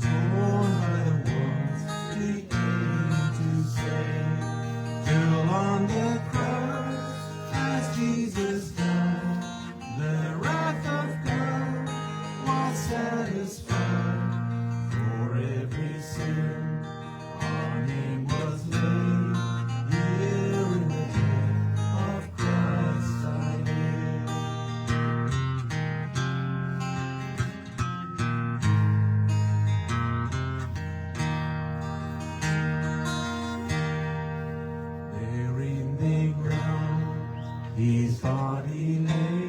torn by the wounds he came to save, till on the cross, as Jesus died, the wrath of God was satisfied. For every sin on him was laid, here in the death of Christ I live. There in the ground his body lay,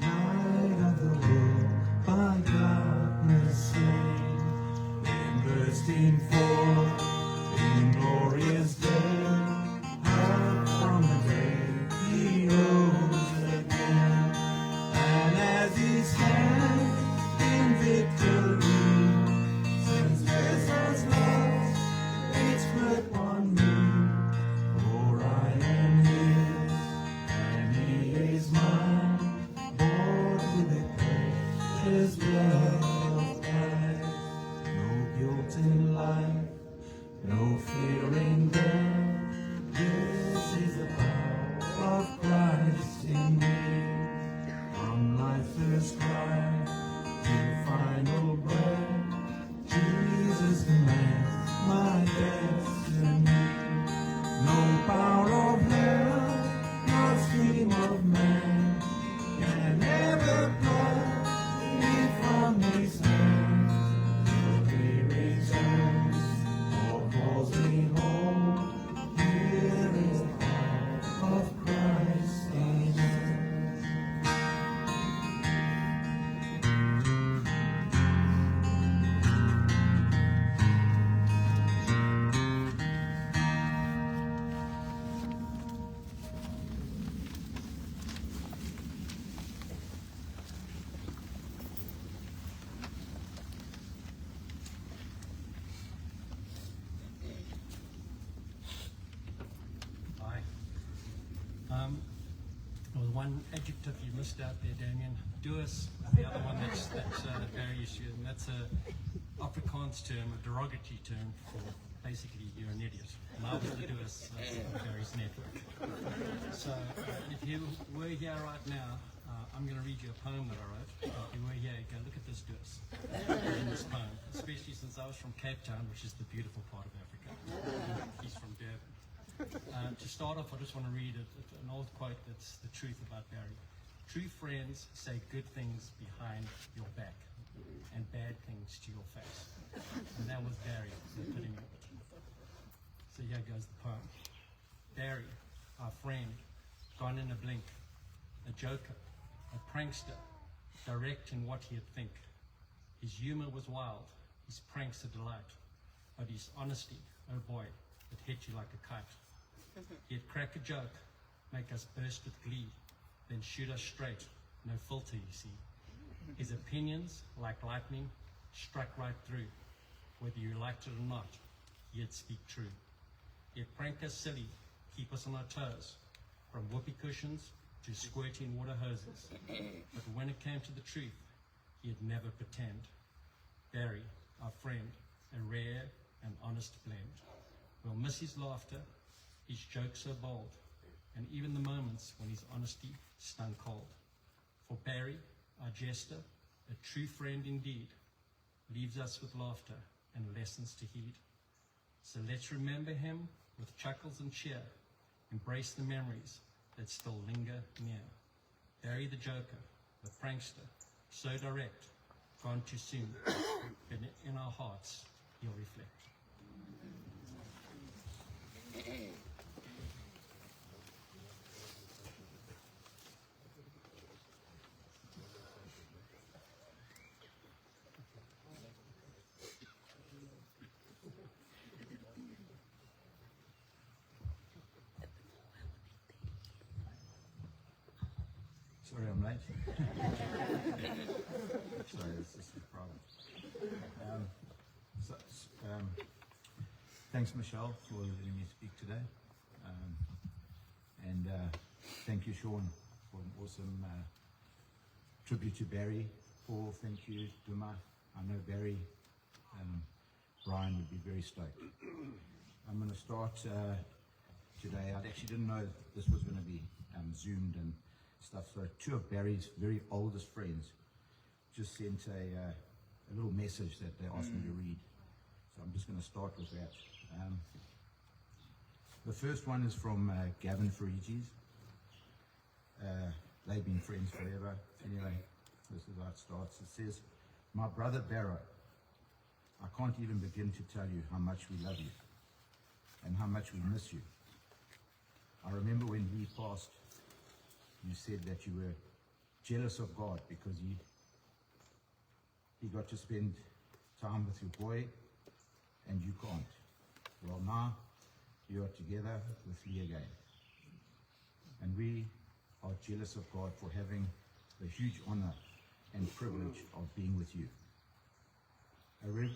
light of the world by darkness slain, then bursting forth in glorious day, up from the grave he rose again, and as he stands in victory, since Jesus lost its grip on me, for I am his and he is mine, bought with the precious blood of Christ. No guilt in life, no fear in death, this is the power of Christ in me. From life's first cry to final breath, Jesus commands my destiny. No power of hell, no stream of man can ever pluck me from his hand. Till he returns or calls me home, here is the heart of Christ in us. Hi. There was one adjective you missed out there, Damien. Doers. The other one that's very issue, and that's a Afrikaans term, a derogatory term for basically you're an idiot. And I was the doers of Barry's network. So if you were here right now, I'm going to read you a poem that I wrote. If you were here, go look at this doers in this poem, especially since I was from Cape Town, which is the beautiful part of Africa. He's from Durban. To start off, I just want to read an old quote that's the truth about Barry. True friends say good things behind your back and bad things to your face. And that was Barry, the epitome of it. So here goes the poem. Barry, our friend, gone in a blink, a joker, a prankster, direct in what he'd think. His humor was wild, his pranks a delight, but his honesty, oh boy, it hit you like a kite. He'd crack a joke, make us burst with glee, then shoot us straight, no filter, you see. His opinions, like lightning, struck right through. Whether you liked it or not, he'd speak true. He'd prank us silly, keep us on our toes, from whoopee cushions to squirting water hoses. But when it came to the truth, he'd never pretend. Barry, our friend, a rare and honest blend. We'll miss his laughter, his jokes so bold, and even the moments when his honesty stung cold. For Barry, our jester, a true friend indeed, leaves us with laughter and lessons to heed. So let's remember him with chuckles and cheer, embrace the memories that still linger near. Barry the joker, the prankster, so direct, gone too soon, but in our hearts he'll reflect. Sorry, I'm late. Sorry, this is the problem. Thanks, Michelle, for letting me speak today. And thank you, Sean, for an awesome tribute to Barry. Paul, thank you. Duma, I know Barry, Brian would be very stoked. I'm going to start today. I actually didn't know this was going to be zoomed and stuff. So two of Barry's very oldest friends just sent a little message that they asked me to read. So I'm just going to start with that. The first one is from Gavin Fariges. They've been friends forever. Anyway, this is how it starts. It says, "My brother Barrow, I can't even begin to tell you how much we love you and how much we miss you. I remember when he passed, you said that you were jealous of God because he got to spend time with your boy and you can't. Well, now you are together with Lee again. And we are jealous of God for having the huge honor and privilege of being with you. Anyway,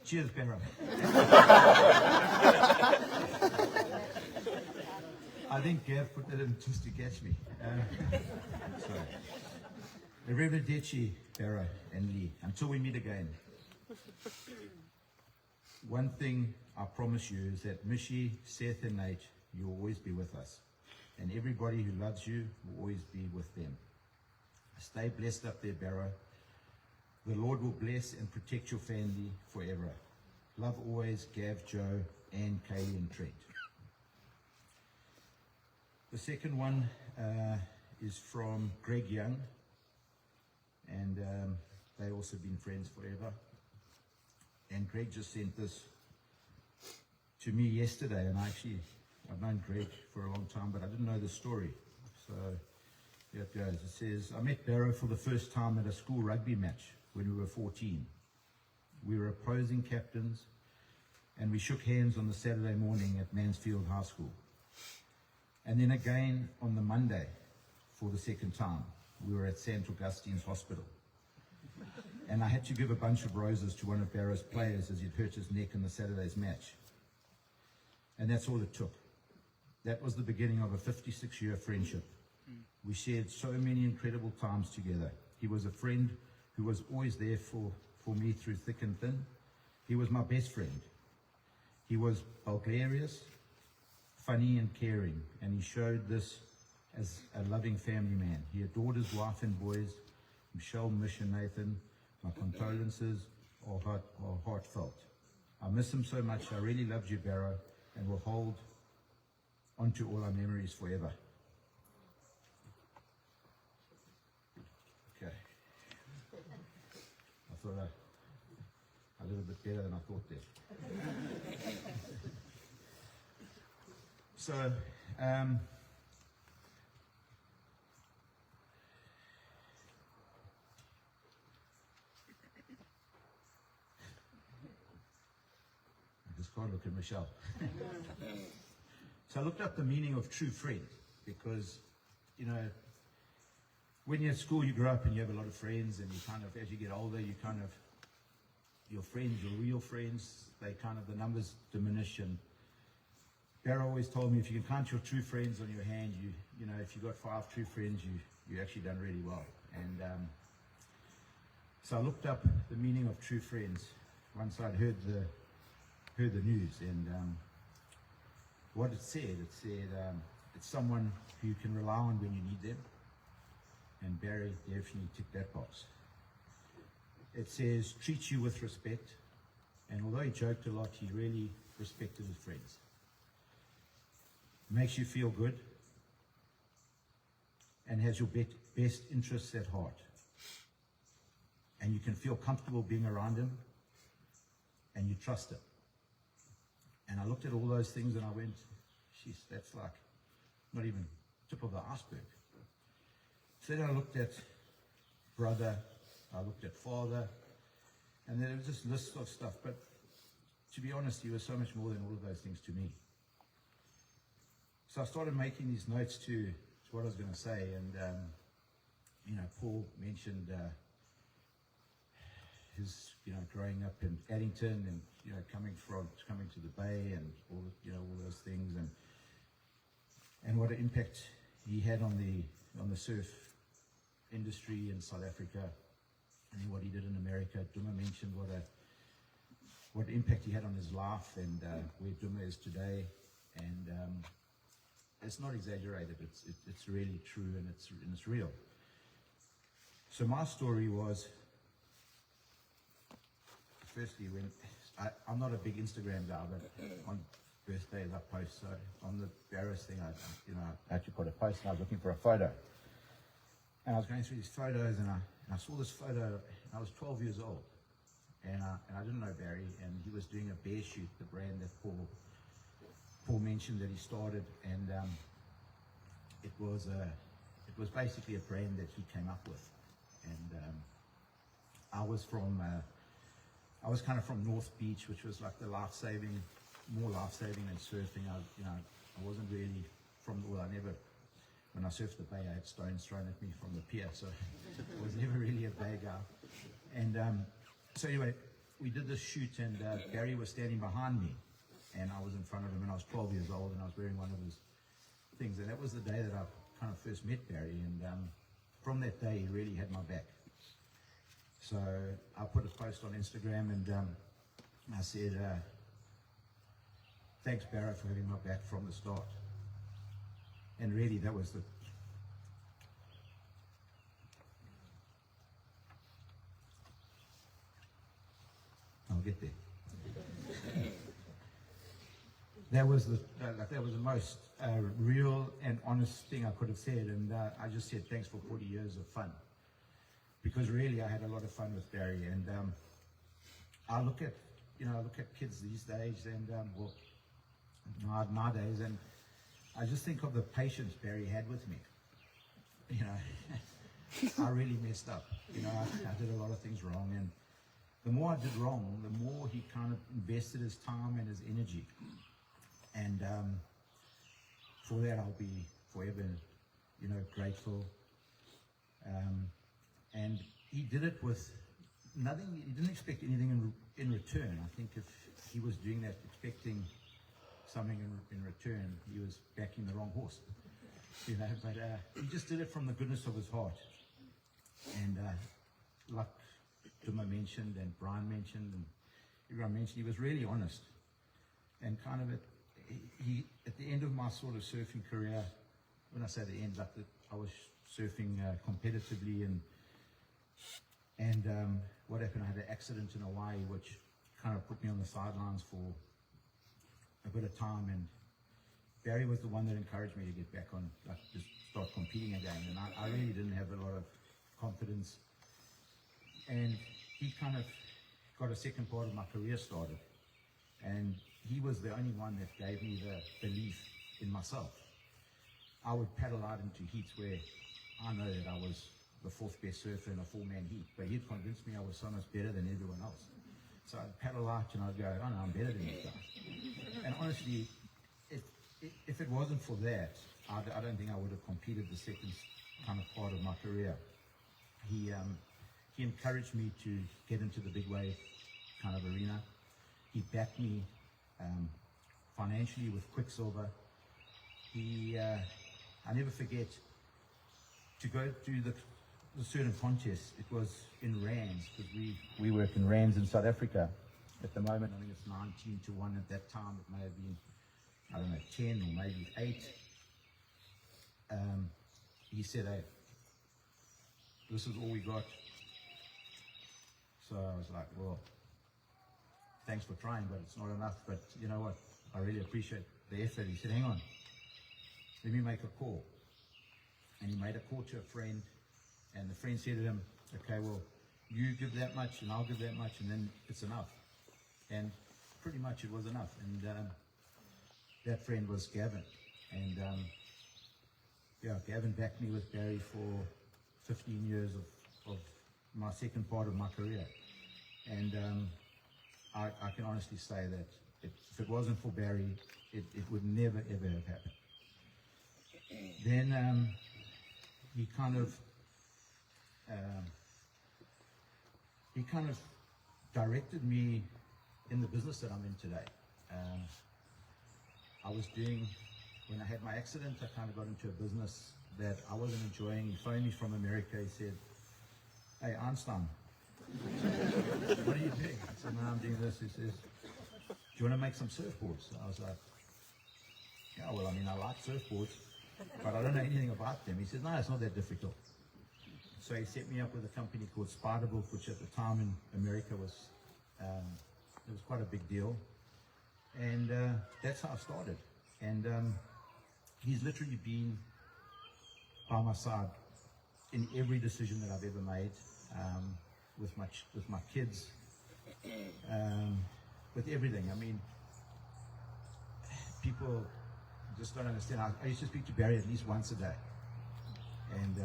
cheers, Barrow. I think Gav put that in just to catch me. Sorry. Arrivederci, Barrow and Lee, until we meet again. One thing I promise you is that Mishi, Seth and Nate, you'll always be with us. And everybody who loves you will always be with them. Stay blessed up there, Barrow. The Lord will bless and protect your family forever. Love always, Gav, Joe, Anne, Kaylee and Trent." The second one is from Greg Young, and they also been friends forever. And Greg just sent this to me yesterday, and I've known Greg for a long time, but I didn't know the story. So here it goes. It says, "I met Barrow for the first time at a school rugby match when we were 14. We were opposing captains, and we shook hands on the Saturday morning at Mansfield High School. And then again on the Monday for the second time. We were at St. Augustine's Hospital. And I had to give a bunch of roses to one of Barrow's players as he'd hurt his neck in the Saturday's match. And that's all it took. That was the beginning of a 56-year friendship. We shared so many incredible times together. He was a friend who was always there for me through thick and thin. He was my best friend. He was bulgarious, funny and caring, and he showed this as a loving family man. He adored his wife and boys. Michelle, Mish and Nathan, my condolences are heartfelt. I miss him so much. I really loved you, Barrow, and will hold onto all our memories forever." Okay. I thought a little bit better than I thought there. So, I just can't look at Michelle. So I looked up the meaning of true friend, because, you know, when you're at school, you grow up and you have a lot of friends, and you kind of, as you get older, you kind of, your friends, your real friends, they kind of, the numbers diminish. And Barrow always told me, if you can count your true friends on your hand, you know, if you've got 5 true friends, you actually done really well. And so I looked up the meaning of true friends once I'd heard the news, and what it said it's someone who you can rely on when you need them, and Barry definitely ticked that box. It says, treats you with respect, and although he joked a lot, he really respected his friends. Makes you feel good, and has your best interests at heart. And you can feel comfortable being around him, and you trust him. And I looked at all those things and I went, geez, that's like not even tip of the iceberg. So then I looked at brother, I looked at father, and there was just lists of stuff. But to be honest, he was so much more than all of those things to me. So I started making these notes to what I was going to say, and you know, Paul mentioned his, you know, growing up in Addington, and you know, coming to the Bay, and all, you know, all those things, and what an impact he had on the surf industry in South Africa, and then what he did in America. Duma mentioned what impact he had on his life, and where Duma is today, and it's not exaggerated. It's really true, and it's real. So my story was, firstly, when I'm not a big Instagram guy, but on birthdays I post. So on the Barrows thing, I actually put a post, and I was looking for a photo, and I was going through these photos, and I saw this photo. I was 12 years old, and I didn't know Barry, and he was doing a bear shoot, the brand that Paul mentioned that he started, and it was basically a brand that he came up with, and I was kind of from North Beach, which was like more life-saving than surfing. I wasn't really when I surfed the Bay, I had stones thrown at me from the pier, so I was never really a Bay guy. And so anyway, we did this shoot, and Barry was standing behind me, and I was in front of him, and I was 12 years old, and I was wearing one of his things, and that was the day that I kind of first met Barry, and from that day, he really had my back. So I put a post on Instagram, and I said, thanks, Barry, for having my back from the start. And really, that was I'll get there. That was the most real and honest thing I could have said, and I just said thanks for 40 years of fun, because really I had a lot of fun with Barry, and I look at kids these days, and nowadays, and I just think of the patience Barry had with me. You know, I really messed up. You know, I did a lot of things wrong, and the more I did wrong, the more he kind of invested his time and his energy. And for that, I'll be forever, you know, grateful. And he did it with nothing. He didn't expect anything in return. I think if he was doing that expecting something in return, he was backing the wrong horse. You know, but he just did it from the goodness of his heart. And like Duma mentioned, and Brian mentioned, and everyone mentioned, he was really honest. And kind of at the end of my sort of surfing career, when I say the end, like I was surfing competitively, and what happened, I had an accident in Hawaii, which kind of put me on the sidelines for a bit of time, and Barry was the one that encouraged me to get back on, like just start competing again, and I really didn't have a lot of confidence, and he kind of got a second part of my career started, and he was the only one that gave me the belief in myself. I would paddle out into heats where I know that I was the fourth best surfer in a four-man heat, but he'd convinced me I was so much better than everyone else. So I'd paddle out and I'd go, oh no, I'm better than these guys. And honestly, if it wasn't for that, I don't think I would have competed the second kind of part of my career. He encouraged me to get into the big wave kind of arena. He backed me financially with Quiksilver. I never forget, to go to the certain contest, it was in rands, because we work in rands in South Africa. At the moment, I think it's 19-1. At that time, it may have been, I don't know, 10 or maybe 8. He said, hey, this is all we got. So I was like, well, thanks for trying, but it's not enough. But you know what? I really appreciate the effort. He said, hang on, let me make a call. And he made a call to a friend, and the friend said to him, okay, well, you give that much and I'll give that much, and then it's enough. And pretty much it was enough. And that friend was Gavin. And Gavin backed me with Barry for 15 years of my second part of my career. And I can honestly say that if it wasn't for Barry, it would never ever have happened. Then he kind of directed me in the business that I'm in today. When I had my accident, I kind of got into a business that I wasn't enjoying. He phoned me from America. He said, "Hey, Einstein, what are you doing?" I said, "No, I'm doing this." He says, "Do you want to make some surfboards?" I was like, "Yeah, well, I mean, I like surfboards, but I don't know anything about them." He said, "No, it's not that difficult." So he set me up with a company called Bilt, which at the time in America was quite a big deal. And that's how I started. And he's literally been by my side in every decision that I've ever made, with my kids, with everything. I mean, people just don't understand. I used to speak to Barry at least once a day. And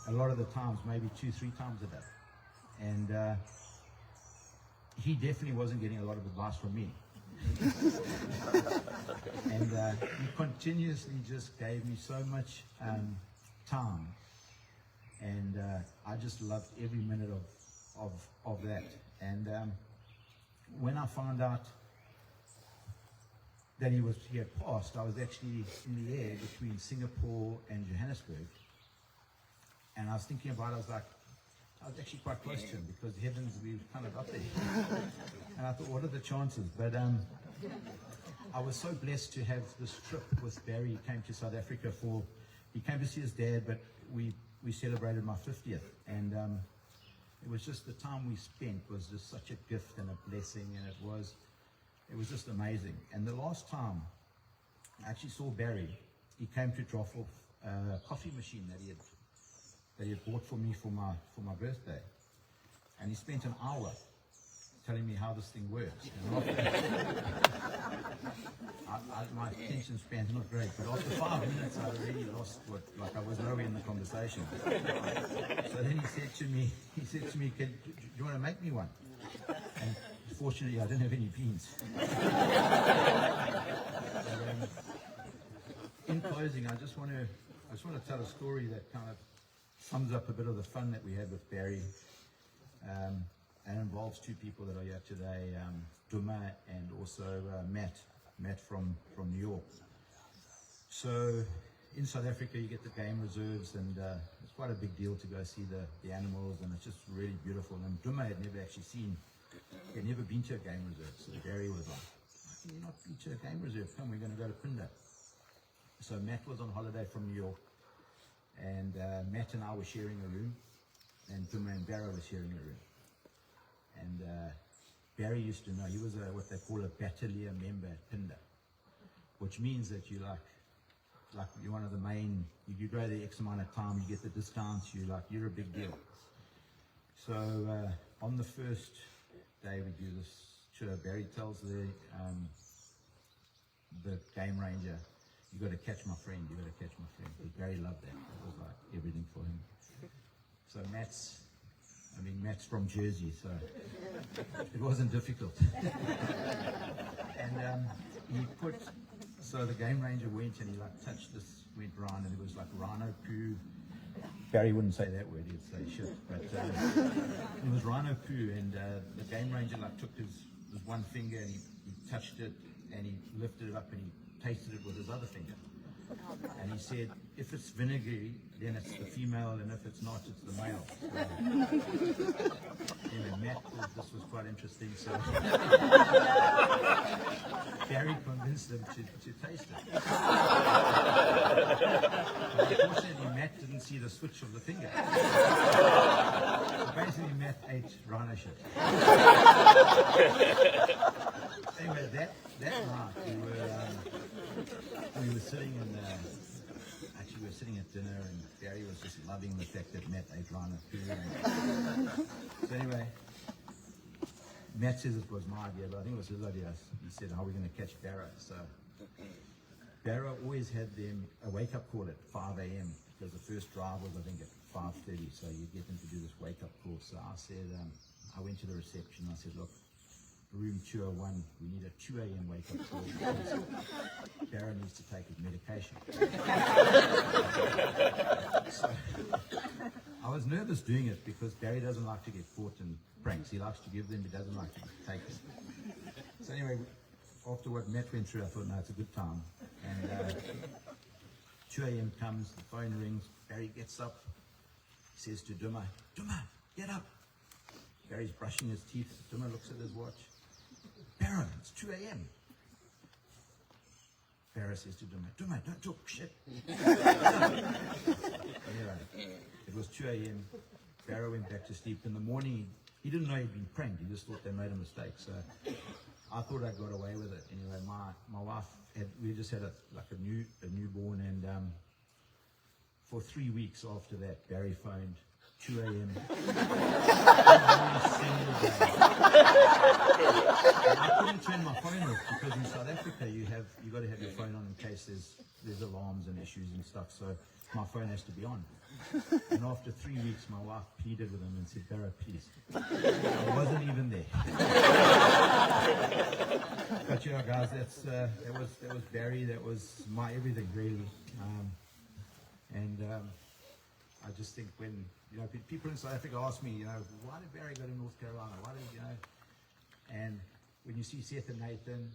a lot of the times, maybe 2-3 times a day. And he definitely wasn't getting a lot of advice from me. And he continuously just gave me so much time, and I just loved every minute of that. And when I found out that he had passed, I was actually in the air between Singapore and Johannesburg, and I was thinking about it. I was actually quite close to him, because heavens, we were kind of up there. And I thought, what are the chances? But I was so blessed to have this trip with Barry. He came to South Africa he came to see his dad, but we celebrated my 50th. And it was just the time we spent was just such a gift and a blessing, and it was just amazing. And the last time I actually saw Barry, he came to drop off a coffee machine that he had bought for me for my birthday, and he spent an hour telling me how this thing works. And my attention span's not great, but after 5 minutes I already lost I was nowhere in the conversation. So then he said to me, do you want to make me one? And fortunately I didn't have any beans. In closing, I just want to tell a story that kind of sums up a bit of the fun that we had with Barry, and involves 2 people that are here today, Duma and also Matt from New York. So in South Africa you get the game reserves, and it's quite a big deal to go see the animals, and it's just really beautiful. And Duma had never been to a game reserve, so Barry was like, "Why can you not be to a game reserve? Come, we're going to go to Pinda." So Matt was on holiday from New York, and Matt and I were sharing a room, and Duma and Barra were sharing a room. And Barry used to know, he was what they call a battalier member at Pinda, which means that you you're one of the main, you go there X amount of time, you get the discounts, you're a big deal. So on the first day we do this tour, Barry tells the game ranger, "You got to catch my friend, you got to catch my friend." Because Barry loved that. It was like everything for him. So Matt's from Jersey, so it wasn't difficult. And so the game ranger went, and he touched this, went round, and it was like rhino poo. Barry wouldn't say that word, he'd say shit, but it was rhino poo, and the game ranger took his one finger, and he touched it, and he lifted it up, and he tasted it with his other finger. And he said, if it's vinegary, then it's the female, and if it's not, it's the male. So, anyway, Matt thought this was quite interesting, so Barry convinced him to taste it. Unfortunately, Matt didn't see the switch of the finger. So basically, Matt ate rhino shit. Anyway, that night we were sitting we were sitting at dinner, and Barry was just loving the fact that Matt ate rhino food. So anyway, Matt says it was my idea, but I think it was his idea. He said, "How are we going to catch Barra?" So Barra always had them a wake-up call at 5 a.m. because the first drive was, I think, at 5:30. So you get them to do this wake-up call. So I said, I went to the reception. I said, "Look, room 201, we need a 2 a.m. wake up call because Barry needs to take his medication. So, I was nervous doing it because Barry doesn't like to get caught in pranks. He likes to give them, he doesn't like to take them. So anyway, after what Matt went through, I thought, no, it's a good time. And 2 a.m. comes, the phone rings, Barry gets up, he says to Duma, get up. Barry's brushing his teeth. Duma looks at his watch. Barry, it's 2 a.m. Barry says to Duma, don't talk shit. Anyway, it was 2 a.m. Barry went back to sleep. In the morning, he didn't know he'd been pranked. He just thought they made a mistake. So I thought I got away with it. Anyway, my wife, we just had a newborn, and for 3 weeks after that, Barry phoned 2 a.m. every single day. And I couldn't turn my phone off because in South Africa you got to have your phone on in case there's alarms and issues and stuff. So my phone has to be on. And after 3 weeks, my wife pleaded with him and said, "Barry, please." I wasn't even there. But yeah, guys, that was Barry. That was my everything, really. I just think when people in South Africa ask me, why did Barry go to North Carolina? Why did And when you see Seth and Nathan,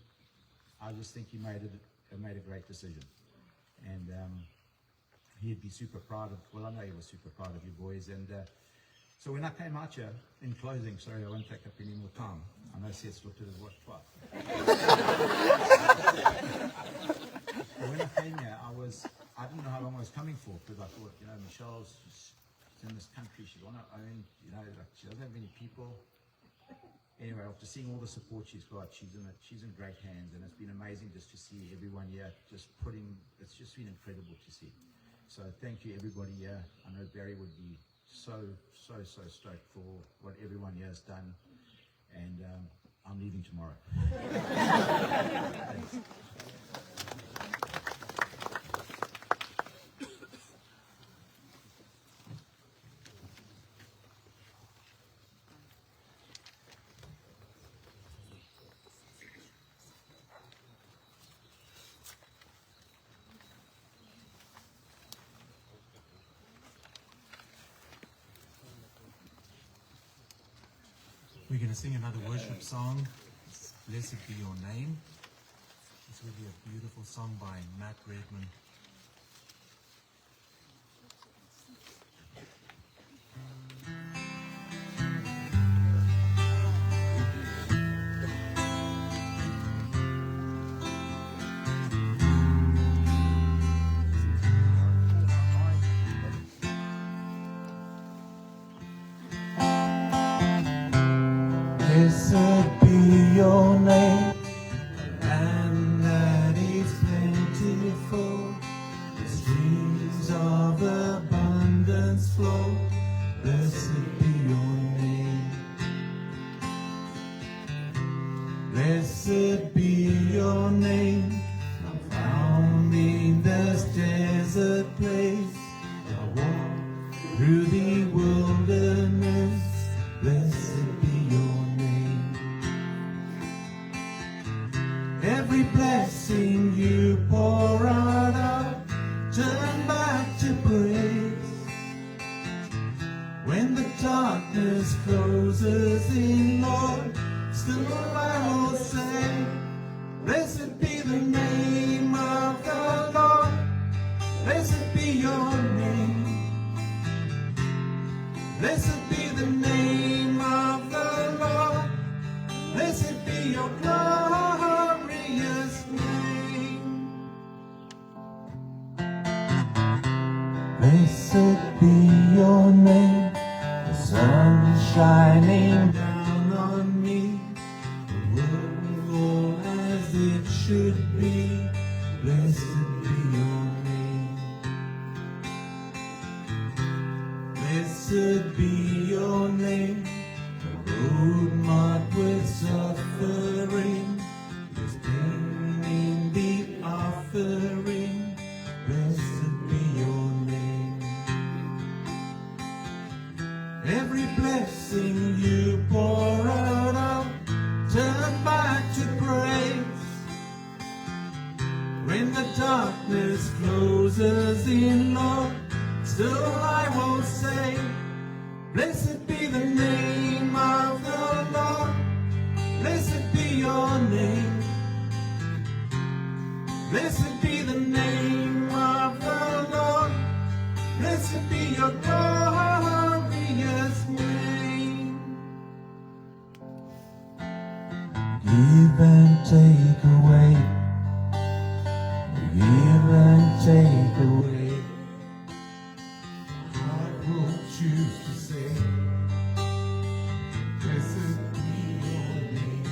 I just think he made a great decision, and he'd be super proud of. Well, I know he was super proud of you boys, and so when I came out here, in closing, sorry, I won't take up any more time. I know Seth's looked at his watch twice. But when I came here, I didn't know how long I was coming for because I thought, Michelle's in this country, she's on her own, she doesn't have many people. Anyway, after seeing all the support she's got, she's in great hands, and it's been amazing just to see everyone here it's just been incredible to see. So thank you everybody here. I know Barry would be so stoked for what everyone here has done, and I'm leaving tomorrow. Thanks. We're going to sing another worship song. It's Blessed Be Your Name. This will be a beautiful song by Matt Redman. Blessed be your name, and that is plentiful. The streams of abundance flow. Blessed be your name. Blessed be your name. I'm found in this desert place. I walk through the wilderness. Blessed be your name. Every blessing you pour out, turn back to praise. When the darkness closes in, Lord, still I will say, blessed be the name of the Lord. Blessed be your name. Blessed be the name of the Lord. Blessed be your glorious name. Blessed be your name. The sun is shining down on me. The world as it should be. Blessed be your name. Blessed be your name. The road marked with suffering is bringing the offering. Blessed be your name. Every blessing you pour out, turn Still I will say, blessed be the name of the Lord. Blessed be your name. Blessed be the name of the Lord. Blessed be your glorious name. Give and take away. Give and take away. I will choose to say, blessed be your name.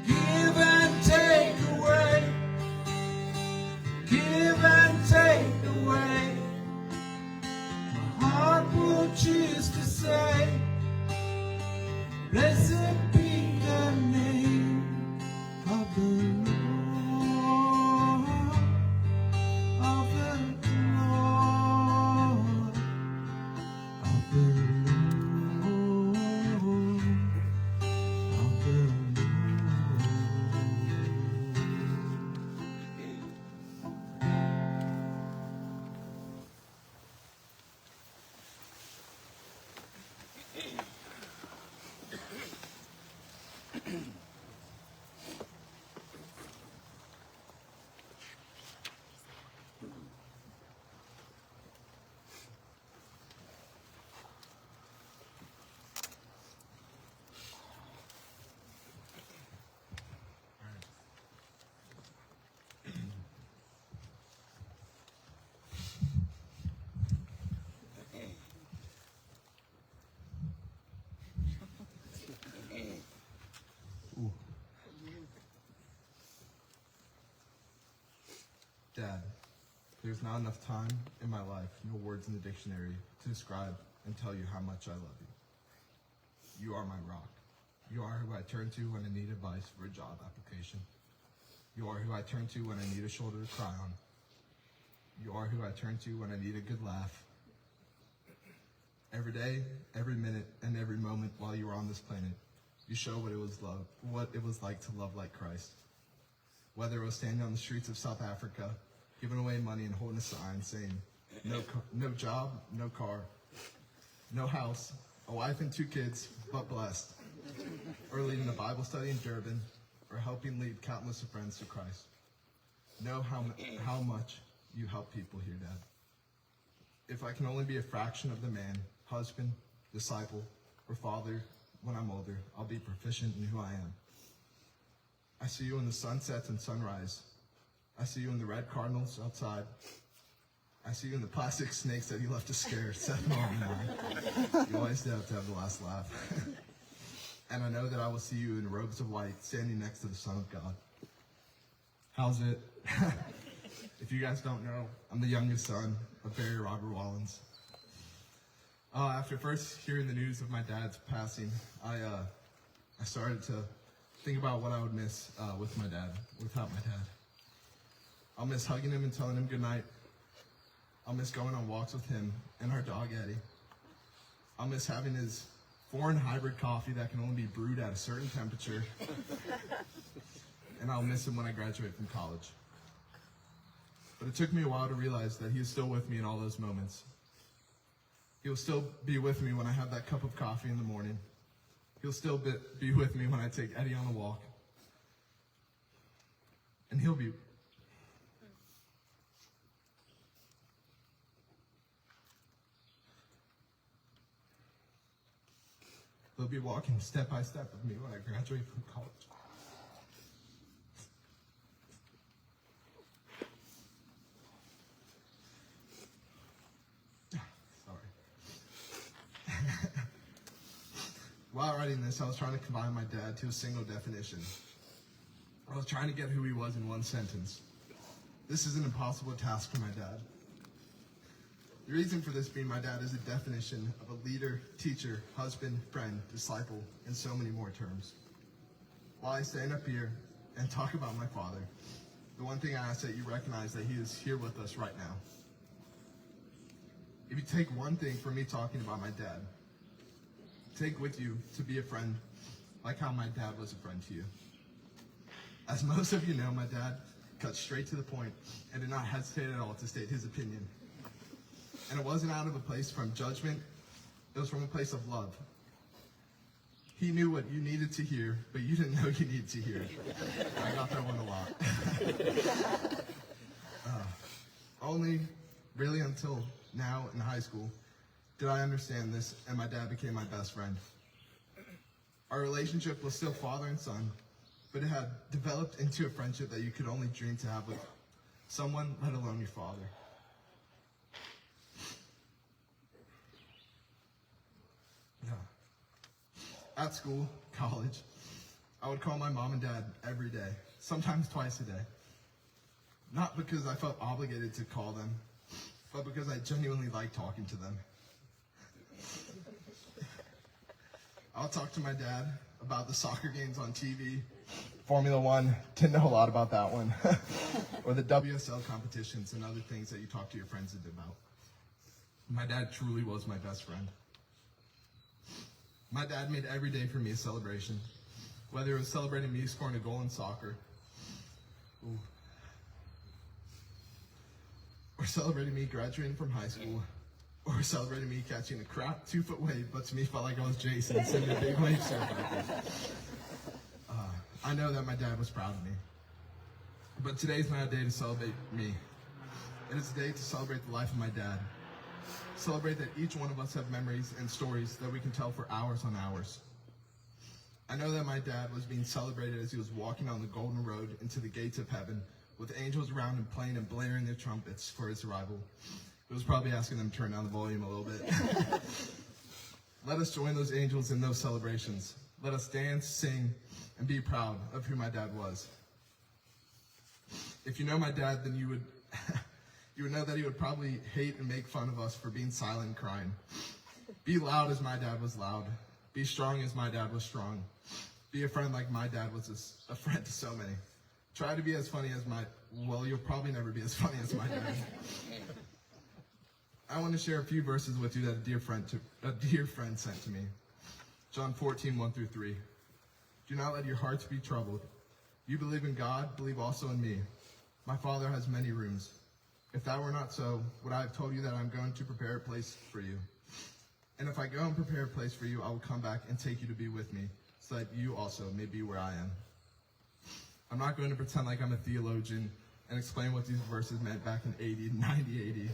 Give and take away. Give and take away. My heart will choose to say, blessed be the name of the Lord, of the Lord, of the Lord, of the Dad, there's not enough time in my life, no words in the dictionary, to describe and tell you how much I love you. You are my rock. You are who I turn to when I need advice for a job application. You are who I turn to when I need a shoulder to cry on. You are who I turn to when I need a good laugh. Every day, every minute, and every moment while you were on this planet, you show what it was like to love like Christ. Whether it was standing on the streets of South Africa, giving away money and holding a sign saying, no job, no car, no house, a wife and 2 kids, but blessed. Or leading a Bible study in Durban, or helping lead countless of friends to Christ. Know how much you help people here, Dad. If I can only be a fraction of the man, husband, disciple, or father when I'm older, I'll be proficient in who I am. I see you in the sunsets and sunrise. I see you in the red cardinals outside. I see you in the plastic snakes that you left to scare Seth, Mom, and I. You always have to have the last laugh. And I know that I will see you in robes of white standing next to the Son of God. How's it? If you guys don't know, I'm the youngest son of Barry Robert Wolins. After first hearing the news of my dad's passing, I started to think about what I would miss without my dad. I'll miss hugging him and telling him goodnight. I'll miss going on walks with him and our dog Eddie. I'll miss having his foreign hybrid coffee that can only be brewed at a certain temperature. And I'll miss him when I graduate from college. But it took me a while to realize that he is still with me in all those moments. He'll still be with me when I have that cup of coffee in the morning. He'll still be with me when I take Eddie on a walk. And he'll be walking step by step with me when I graduate from college. While writing this, I was trying to combine my dad to a single definition. I was trying to get who he was in one sentence. This is an impossible task for my dad. The reason for this being my dad is a definition of a leader, teacher, husband, friend, disciple, and so many more terms. While I stand up here and talk about my father, the one thing I ask that you recognize that he is here with us right now. If you take one thing from me talking about my dad, take with you to be a friend like how my dad was a friend to you. As most of you know, my dad cut straight to the point and did not hesitate at all to state his opinion. And it wasn't out of a place from judgment, it was from a place of love. He knew what you needed to hear, but you didn't know you needed to hear it. I got that one a lot. Only really until now in high school did I understand this, and my dad became my best friend. Our relationship was still father and son, but it had developed into a friendship that you could only dream to have with someone, let alone your father. At school, college, I would call my mom and dad every day, sometimes twice a day. Not because I felt obligated to call them, but because I genuinely liked talking to them. I'll talk to my dad about the soccer games on TV, Formula One, didn't know a lot about that one, or the WSL competitions and other things that you talk to your friends about. My dad truly was my best friend. My dad made every day for me a celebration, whether it was celebrating me scoring a goal in soccer, or celebrating me graduating from high school, or celebrating me catching a crap 2-foot wave, but to me felt like I was Jason sending a big wave surf out there. I know that my dad was proud of me. But today's not a day to celebrate me. It is a day to celebrate the life of my dad. Celebrate that each one of us have memories and stories that we can tell for hours on hours. I know that my dad was being celebrated as he was walking on the golden road into the gates of heaven with angels around him playing and blaring their trumpets for his arrival. It was probably asking them to turn down the volume a little bit. Let us join those angels in those celebrations. Let us dance, sing, and be proud of who my dad was. If you know my dad, then you would know that he would probably hate and make fun of us for being silent and crying. Be loud as my dad was loud. Be strong as my dad was strong. Be a friend like my dad was a friend to so many. Try to be as funny as you'll probably never be as funny as my dad. I want to share a few verses with you that a dear friend sent to me. John 14, 1-3. Do not let your hearts be troubled. You believe in God, believe also in me. My Father has many rooms. If that were not so, would I have told you that I'm going to prepare a place for you? And if I go and prepare a place for you, I will come back and take you to be with me, so that you also may be where I am. I'm not going to pretend like I'm a theologian and explain what these verses meant back in 90 AD.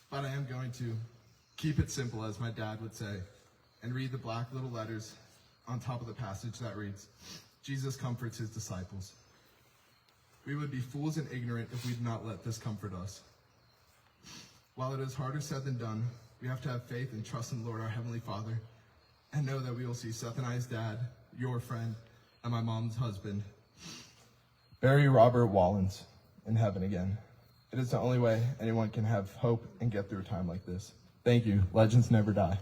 But I am going to keep it simple, as my dad would say, and read the black little letters on top of the passage that reads, Jesus comforts his disciples. We would be fools and ignorant if we did not let this comfort us. While it is harder said than done, we have to have faith and trust in the Lord, our Heavenly Father, and know that we will see Seth and I's dad, your friend, and my mom's husband, Barry Robert Wolins, in heaven again. It is the only way anyone can have hope and get through a time like this. Thank you. Legends never die.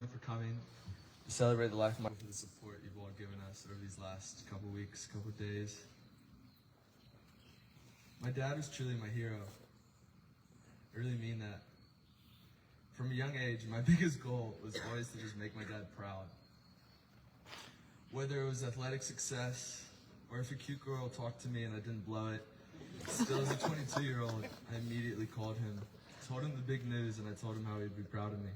For coming to celebrate the life of my for the support you've all given us over these last couple weeks, couple days. My dad was truly my hero. I really mean that. From a young age, my biggest goal was always to just make my dad proud. Whether it was athletic success, or if a cute girl talked to me and I didn't blow it, still as a 22-year-old, I immediately called him, told him the big news, and I told him how he'd be proud of me.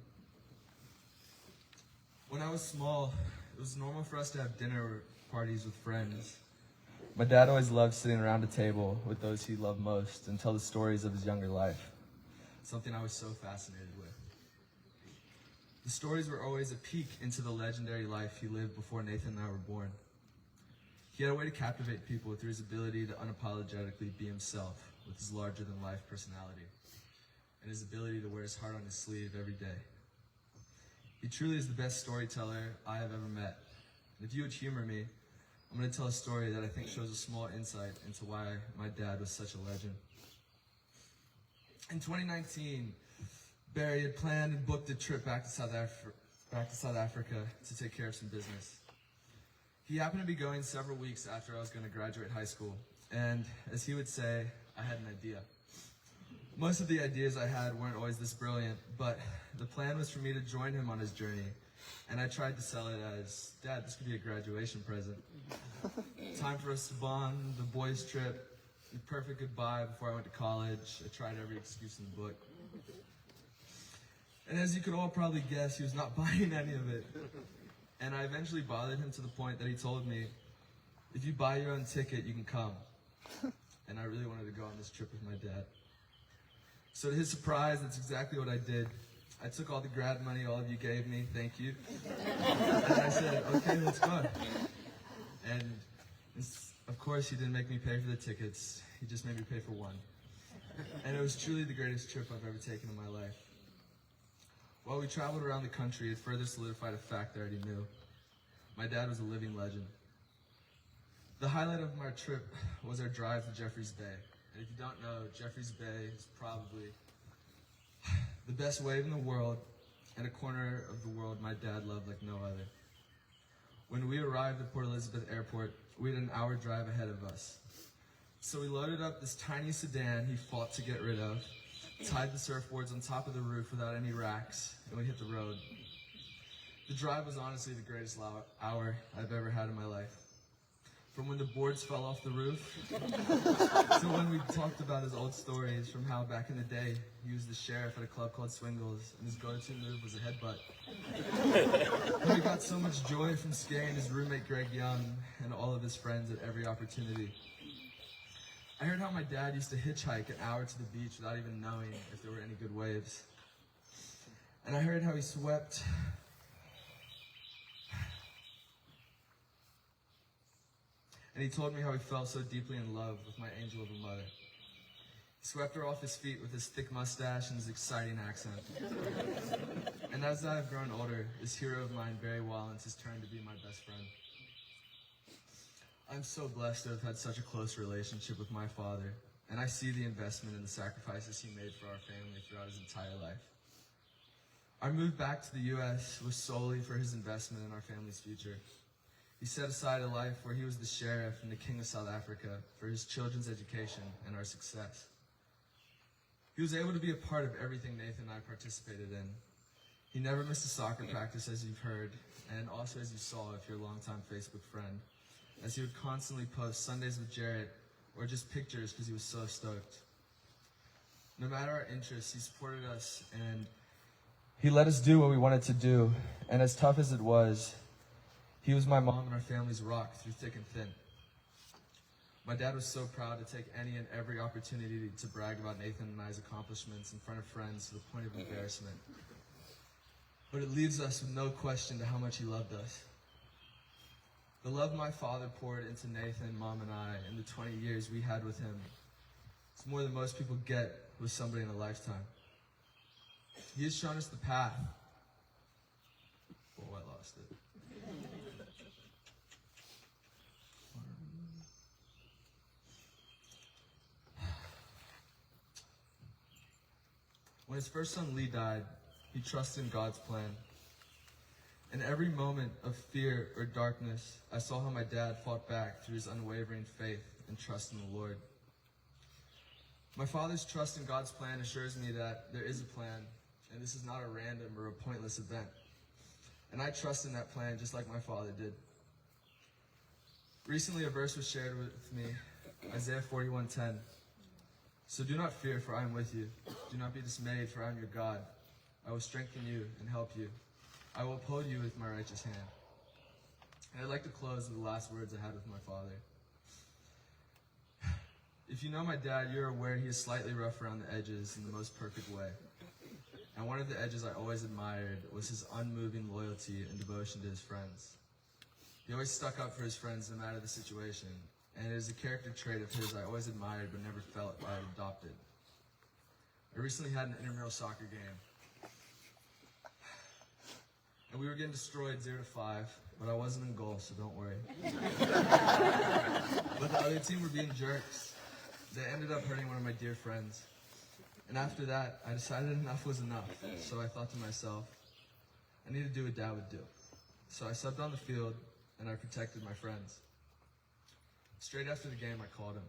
When I was small, it was normal for us to have dinner parties with friends. My dad always loved sitting around a table with those he loved most and tell the stories of his younger life, something I was so fascinated with. The stories were always a peek into the legendary life he lived before Nathan and I were born. He had a way to captivate people through his ability to unapologetically be himself with his larger-than-life personality and his ability to wear his heart on his sleeve every day. He truly is the best storyteller I have ever met. And if you would humor me, I'm going to tell a story that I think shows a small insight into why my dad was such a legend. In 2019, Barry had planned and booked a trip back to South Africa to take care of some business. He happened to be going several weeks after I was going to graduate high school, and as he would say, I had an idea. Most of the ideas I had weren't always this brilliant, but the plan was for me to join him on his journey, and I tried to sell it as, Dad, this could be a graduation present. Time for us to bond, the boys' trip, the perfect goodbye before I went to college. I tried every excuse in the book. And as you could all probably guess, he was not buying any of it. And I eventually bothered him to the point that he told me, if you buy your own ticket, you can come. And I really wanted to go on this trip with my dad. So to his surprise, that's exactly what I did. I took all the grad money all of you gave me, thank you. And I said, okay, let's go. And of course, he didn't make me pay for the tickets. He just made me pay for one. And it was truly the greatest trip I've ever taken in my life. While we traveled around the country, it further solidified a fact I already knew. My dad was a living legend. The highlight of my trip was our drive to Jeffreys Bay. And if you don't know, Jeffreys Bay is probably the best wave in the world and a corner of the world my dad loved like no other. When we arrived at Port Elizabeth Airport, we had an hour drive ahead of us. So we loaded up this tiny sedan he fought to get rid of, tied the surfboards on top of the roof without any racks, and we hit the road. The drive was honestly the greatest hour I've ever had in my life. From when the boards fell off the roof, to when we talked about his old stories from how back in the day he was the sheriff at a club called Swingles, and his go-to move was a headbutt. And we got so much joy from scaring his roommate Greg Young and all of his friends at every opportunity. I heard how my dad used to hitchhike an hour to the beach without even knowing if there were any good waves. And I heard how he swept and he told me how he fell so deeply in love with my angel of a mother. He swept her off his feet with his thick mustache and his exciting accent. And as I have grown older, this hero of mine, Barry Wolins, has turned to be my best friend. I'm so blessed to have had such a close relationship with my father, and I see the investment and the sacrifices he made for our family throughout his entire life. Our move back to the U.S. was solely for his investment in our family's future. He set aside a life where he was the sheriff and the king of South Africa for his children's education and our success. He was able to be a part of everything Nathan and I participated in. He never missed a soccer practice, as you've heard, and also as you saw if you're a longtime Facebook friend, as he would constantly post Sundays with Jarrett or just pictures because he was so stoked. No matter our interests, he supported us and he let us do what we wanted to do. And as tough as it was, he was my mom and our family's rock through thick and thin. My dad was so proud to take any and every opportunity to brag about Nathan and I's accomplishments in front of friends to the point of embarrassment. But it leaves us with no question to how much he loved us. The love my father poured into Nathan, Mom, and I in the 20 years we had with him is more than most people get with somebody in a lifetime. He has shown us the path. Oh, I lost it. When his first son Lee died, he trusted in God's plan. In every moment of fear or darkness, I saw how my dad fought back through his unwavering faith and trust in the Lord. My father's trust in God's plan assures me that there is a plan, and this is not a random or a pointless event. And I trust in that plan just like my father did. Recently, a verse was shared with me, Isaiah 41:10. So do not fear, for I am with you. Do not be dismayed, for I am your God. I will strengthen you and help you. I will uphold you with my righteous hand. And I'd like to close with the last words I had with my father. If you know my dad, you're aware he is slightly rough around the edges in the most perfect way. And one of the edges I always admired was his unmoving loyalty and devotion to his friends. He always stuck up for his friends no matter the situation, and it is a character trait of his I always admired but never felt I had adopted. I recently had an intramural soccer game, and we were getting destroyed 0-5, but I wasn't in goal, so don't worry. But the other team were being jerks. They ended up hurting one of my dear friends. And after that, I decided enough was enough. So I thought to myself, I need to do what Dad would do. So I subbed on the field, and I protected my friends. Straight after the game, I called him.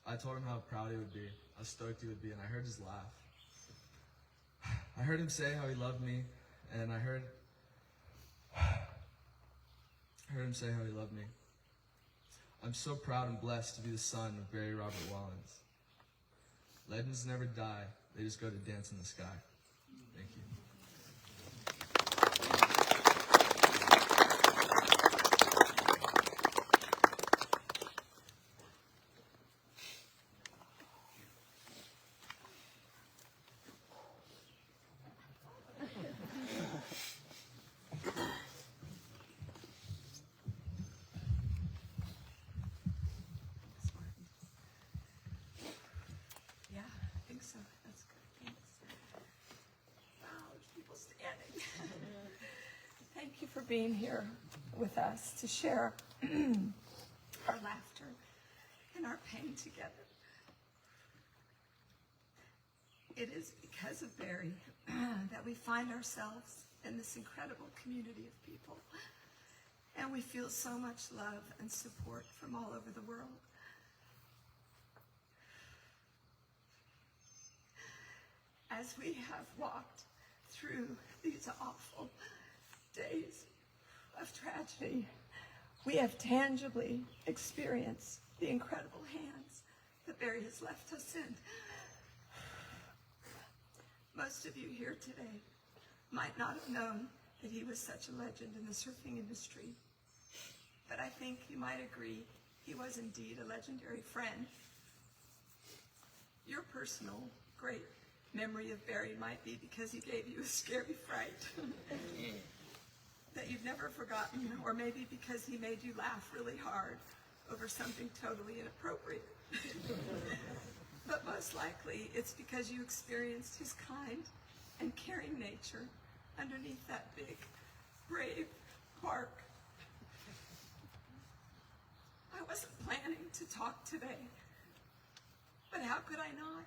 I told him how proud he would be, how stoked he would be, and I heard his laugh. I heard him say how he loved me, and I heard him say how he loved me. I'm so proud and blessed to be the son of Barry Robert Wolins. Legends never die, they just go to dance in the sky. Thank you. Yeah, I think so. That's good. Thanks. Wow, there's people standing. Thank you for being here with us to share our laughter and our pain together. It is because of Barry that we find ourselves in this incredible community of people. And we feel so much love and support from all over the world. As we have walked through these awful days of tragedy, we have tangibly experienced the incredible hands that Barry has left us in. Most of you here today might not have known that he was such a legend in the surfing industry, but I think you might agree he was indeed a legendary friend. Your personal great memory of Barry might be because he gave you a scary fright that you've never forgotten, or maybe because he made you laugh really hard over something totally inappropriate. But most likely it's because you experienced his kind and caring nature underneath that big, brave bark. I wasn't planning to talk today, but how could I not?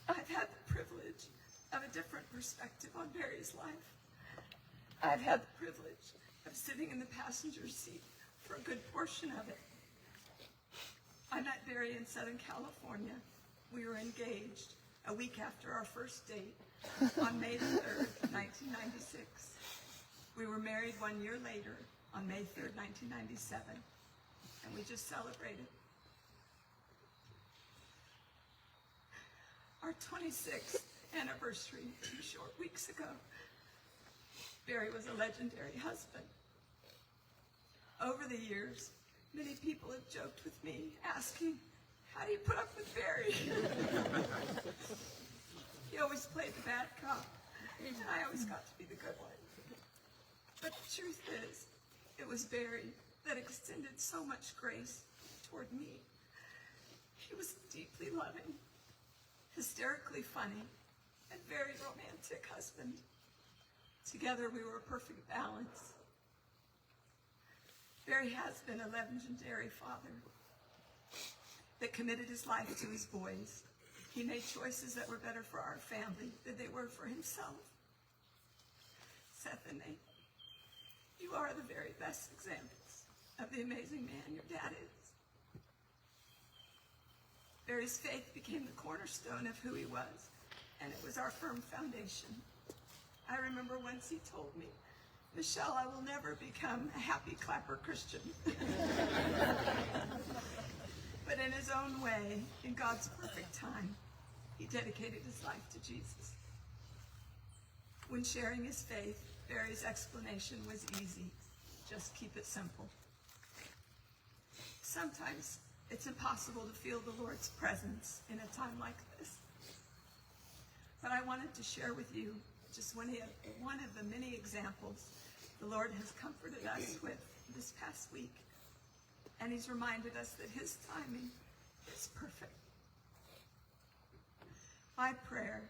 I've had the privilege of a different perspective on Barry's life. I've had the privilege of sitting in the passenger seat for a good portion of it. I met Barry in Southern California. We were engaged a week after our first date on May 3rd, 1996. We were married 1 year later on May 3rd, 1997, and we just celebrated our 26th anniversary 2 short weeks ago. Barry was a legendary husband. Over the years, many people have joked with me, asking, how do you put up with Barry? He always played the bad cop, and I always got to be the good one. But the truth is, it was Barry that extended so much grace toward me. He was deeply loving, hysterically funny, and very romantic husband. Together we were a perfect balance. Barry has been a legendary father that committed his life to his boys. He made choices that were better for our family than they were for himself. Seth and Nate, you are the very best examples of the amazing man your dad is. Barry's faith became the cornerstone of who he was, and it was our firm foundation. I remember once he told me, Michelle, I will never become a happy clapper Christian. But in his own way, in God's perfect time, he dedicated his life to Jesus. When sharing his faith, Barry's explanation was easy. Just keep it simple. Sometimes it's impossible to feel the Lord's presence in a time like this. But I wanted to share with you just one of the many examples the Lord has comforted us with this past week. And he's reminded us that his timing is perfect. My prayer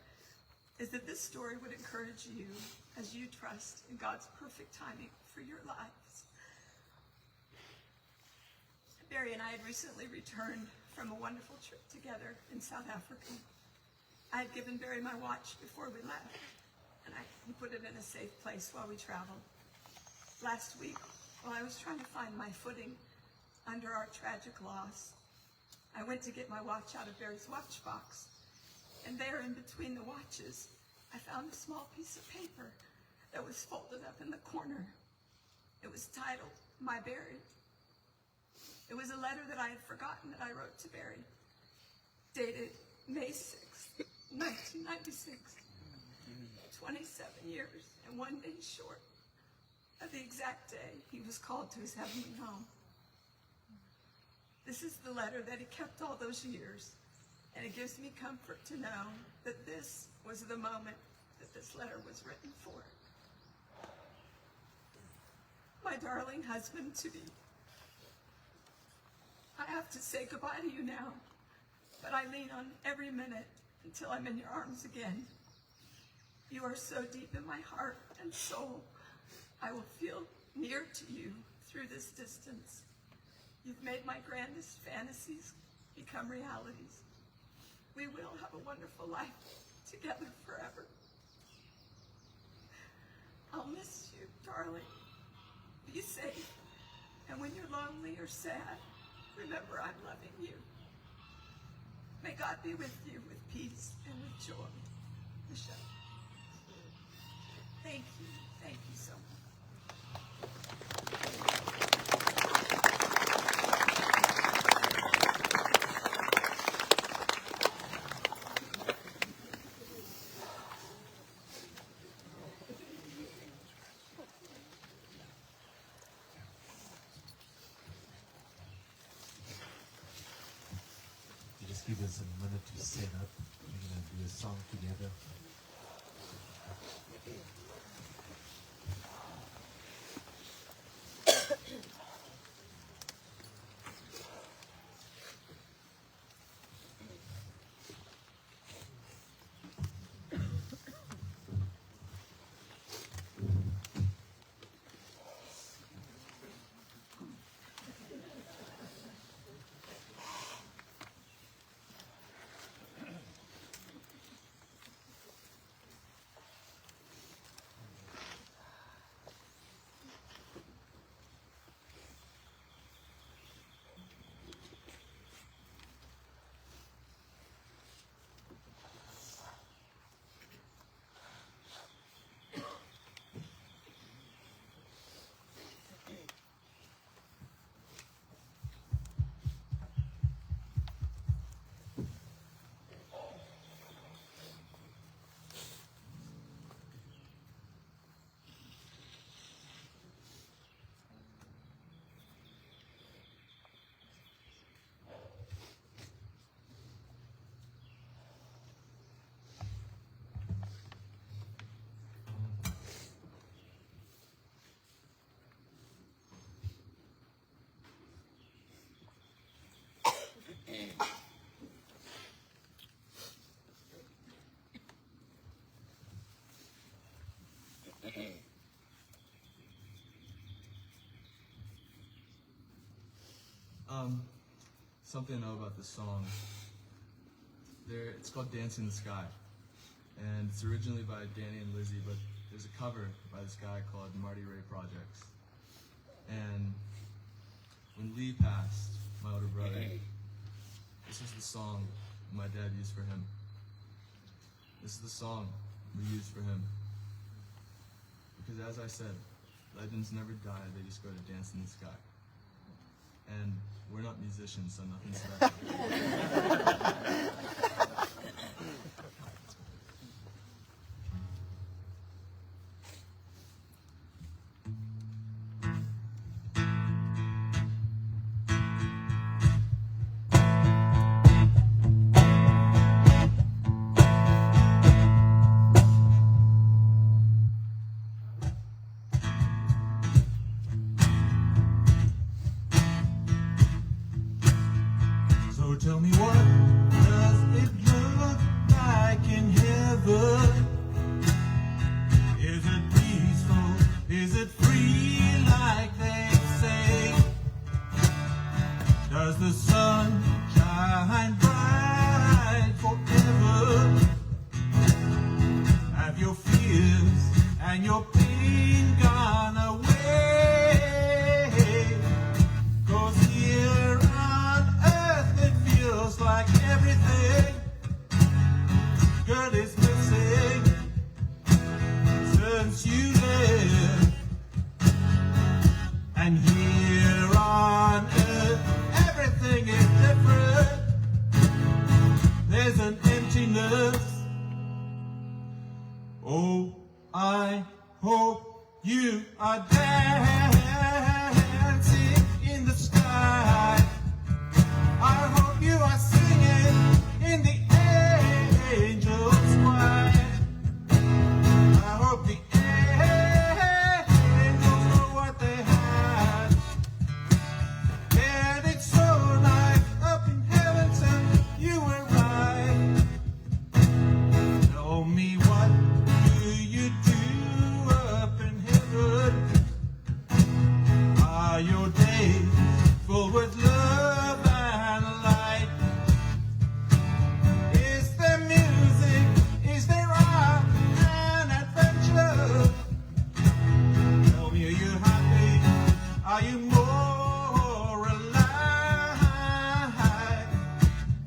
is that this story would encourage you as you trust in God's perfect timing for your lives. Barry and I had recently returned from a wonderful trip together in South Africa. I had given Barry my watch before we left, and he put it in a safe place while we traveled. Last week, while I was trying to find my footing under our tragic loss, I went to get my watch out of Barry's watch box, and there in between the watches, I found a small piece of paper that was folded up in the corner. It was titled, My Barry. It was a letter that I had forgotten that I wrote to Barry, dated May 6th, 1996, 27 years and 1 day short of the exact day he was called to his heavenly home. This is the letter that he kept all those years, and it gives me comfort to know that this was the moment that this letter was written for. My darling husband-to-be, I have to say goodbye to you now, but I lean on every minute until I'm in your arms again. You are so deep in my heart and soul, I will feel near to you through this distance. You've made my grandest fantasies become realities. We will have a wonderful life together forever. I'll miss you, darling. Be safe. And when you're lonely or sad, remember I'm loving you. May God be with you with peace and with joy. Michelle. Thank you. Thank you so much. You just give us a minute to set up. We're going to do a song together. Something I know about this song. It's called Dance in the Sky, and it's originally by Danny and Lizzie, but there's a cover by this guy called Marty Ray Projects. And when Lee passed, my older brother, this is the song my dad used for him. This is the song we used for him. Because as I said, legends never die, they just go to dance in the sky. And we're not musicians, so nothing's special. So tell me what there's an emptiness. Oh, I hope you are dancing in the sky. I hope you are singing in the angels' choir. I hope the angels know what they had. And it's so nice up in heaven since you were right. Tell me, what do you do up in heaven? Are your days full with love and light? Is there music? Is there art and adventure? Tell me, are you happy? Are you more alive?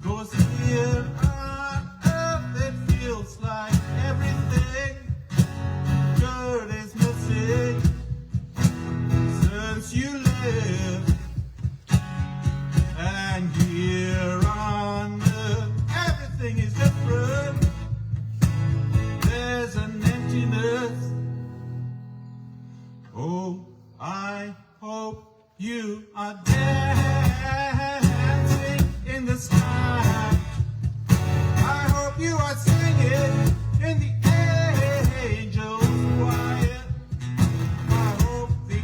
'Cause here on earth it feels like everything good is missing since you live. And here on earth everything is different. There's an emptiness. Oh, I hope you are dancing in the sky. I hope you are singing in the angels' choir. I hope the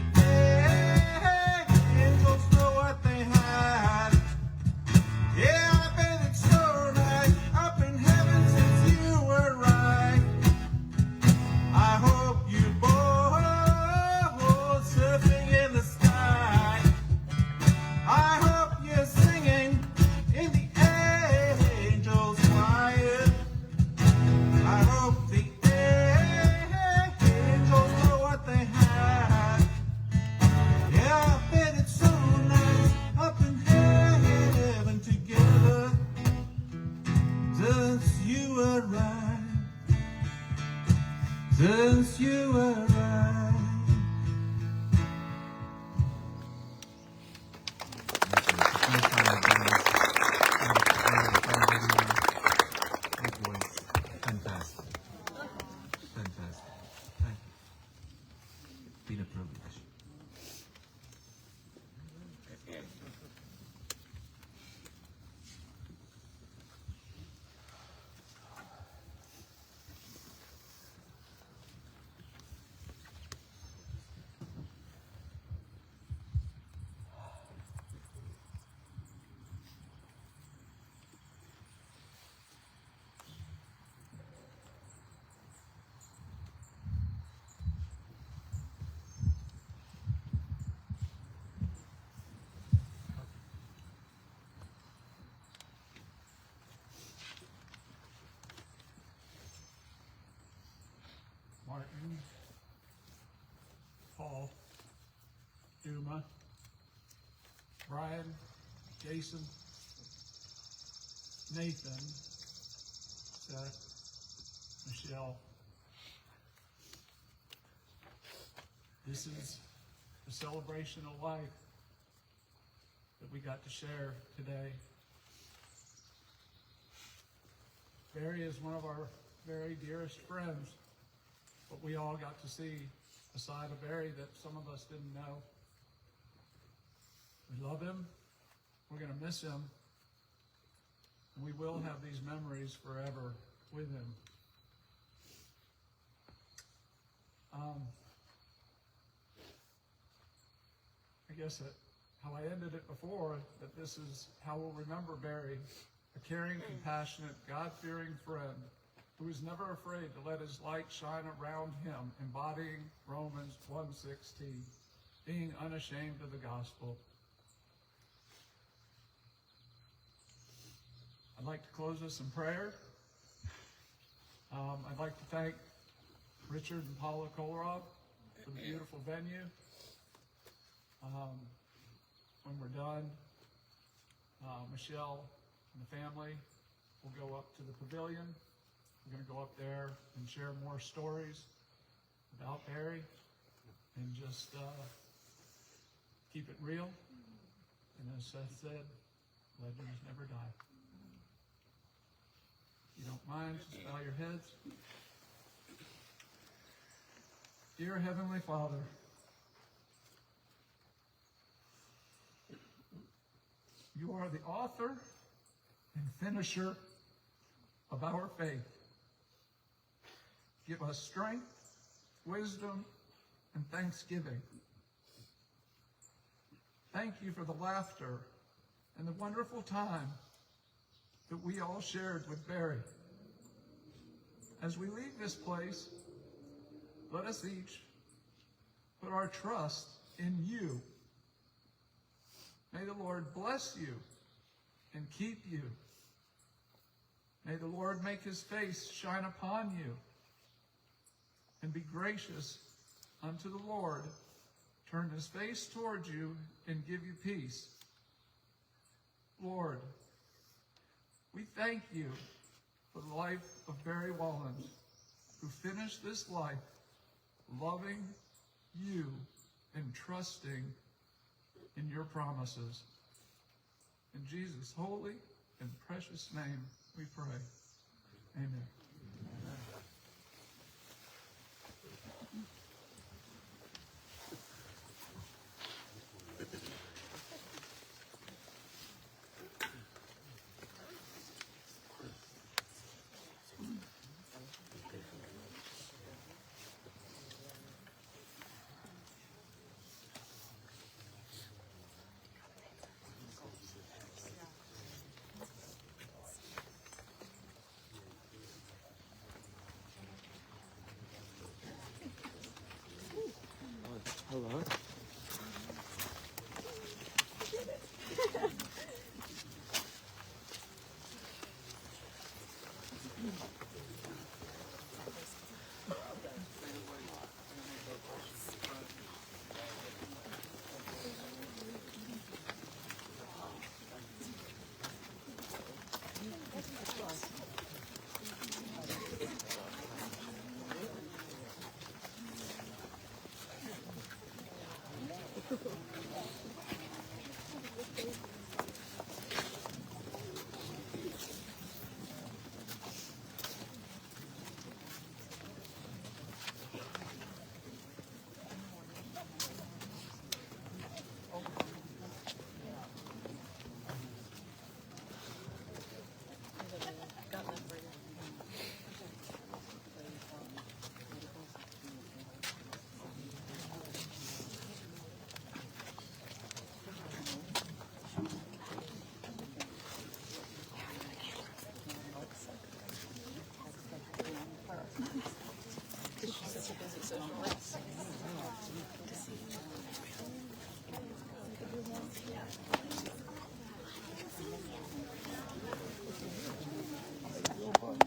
angels know what they had. Yeah, I bet it's so nice up in heaven since you were right. I hope you both surfing in the sky. I hope you're singing in the angels' choir. I hope the angels know what they had. Yeah, I bet it's so nice up in heaven together. Since you were right. Since you were right. Fantastic. Fantastic. Thank you. It's been a privilege. Martin, Paul, Duma, Brian, Jason, Nathan, Seth, Michelle. This is a celebration of life that we got to share today. Barry is one of our very dearest friends, but we all got to see a side of Barry that some of us didn't know. We love him, we're going to miss him, and we will have these memories forever with him. I guess how I ended it before, that this is how we'll remember Barry, a caring, compassionate, God-fearing friend who is never afraid to let his light shine around him, embodying Romans 1:16, being unashamed of the gospel. I'd like to close this in prayer. I'd like to thank Richard and Paula Kolarov for the beautiful venue. When we're done, Michelle and the family will go up to the pavilion. We're going to go up there and share more stories about Barry and just keep it real. And as Seth said, legends never die. minds, just bow your heads. Dear Heavenly Father, you are the author and finisher of our faith. Give us strength, wisdom, and thanksgiving. Thank you for the laughter and the wonderful time that we all shared with Barry. As we leave this place, let us each put our trust in you. May the Lord bless you and keep you. May the Lord make his face shine upon you and be gracious unto the Lord, turn his face towards you and give you peace. Lord, we thank you for the life of Barry Wolins, who finished this life loving you and trusting in your promises. In Jesus' holy and precious name we pray. Amen. Hello. Your body.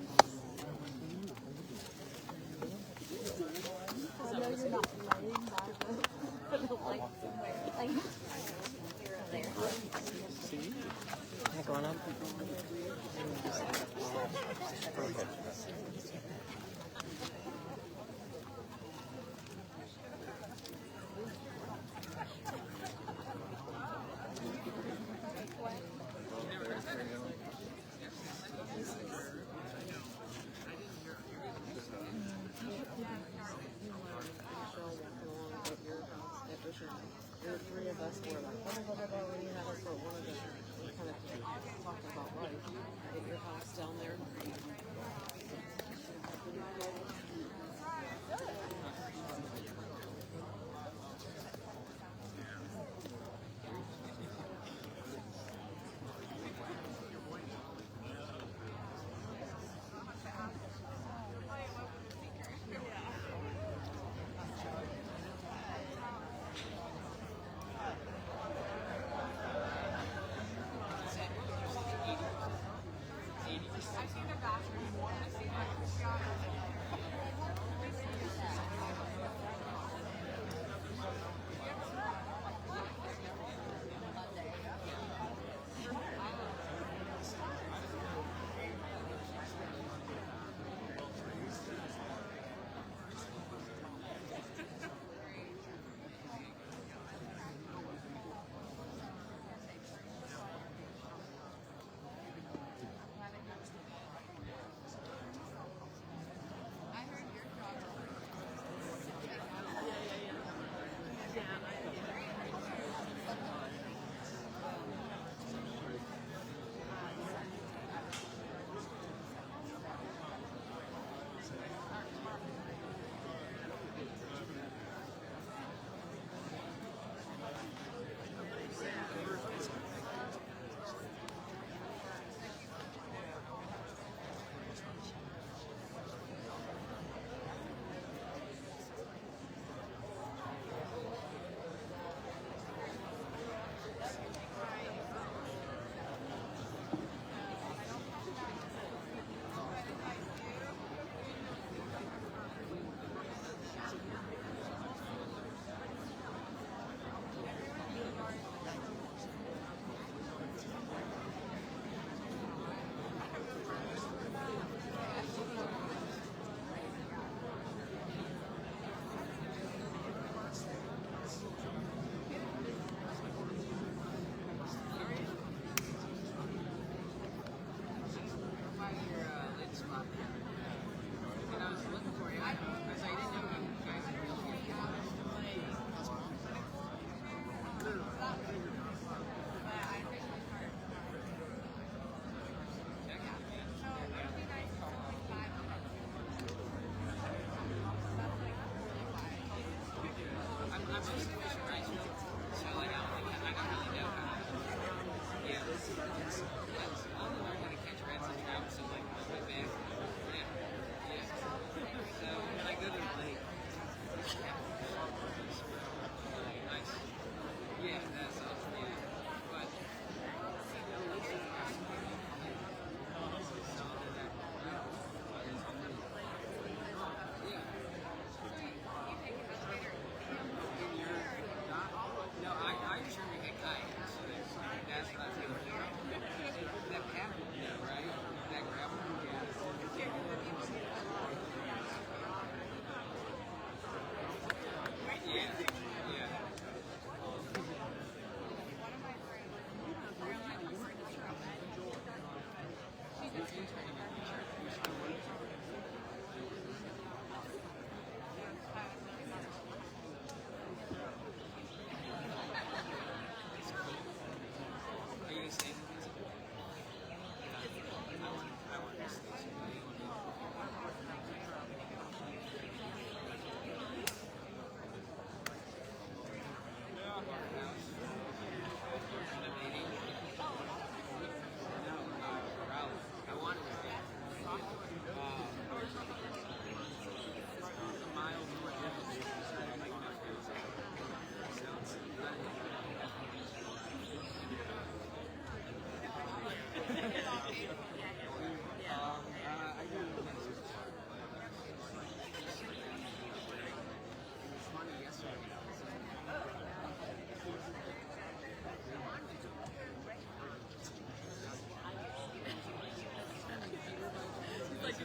I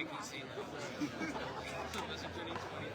can see that. So was it 2020?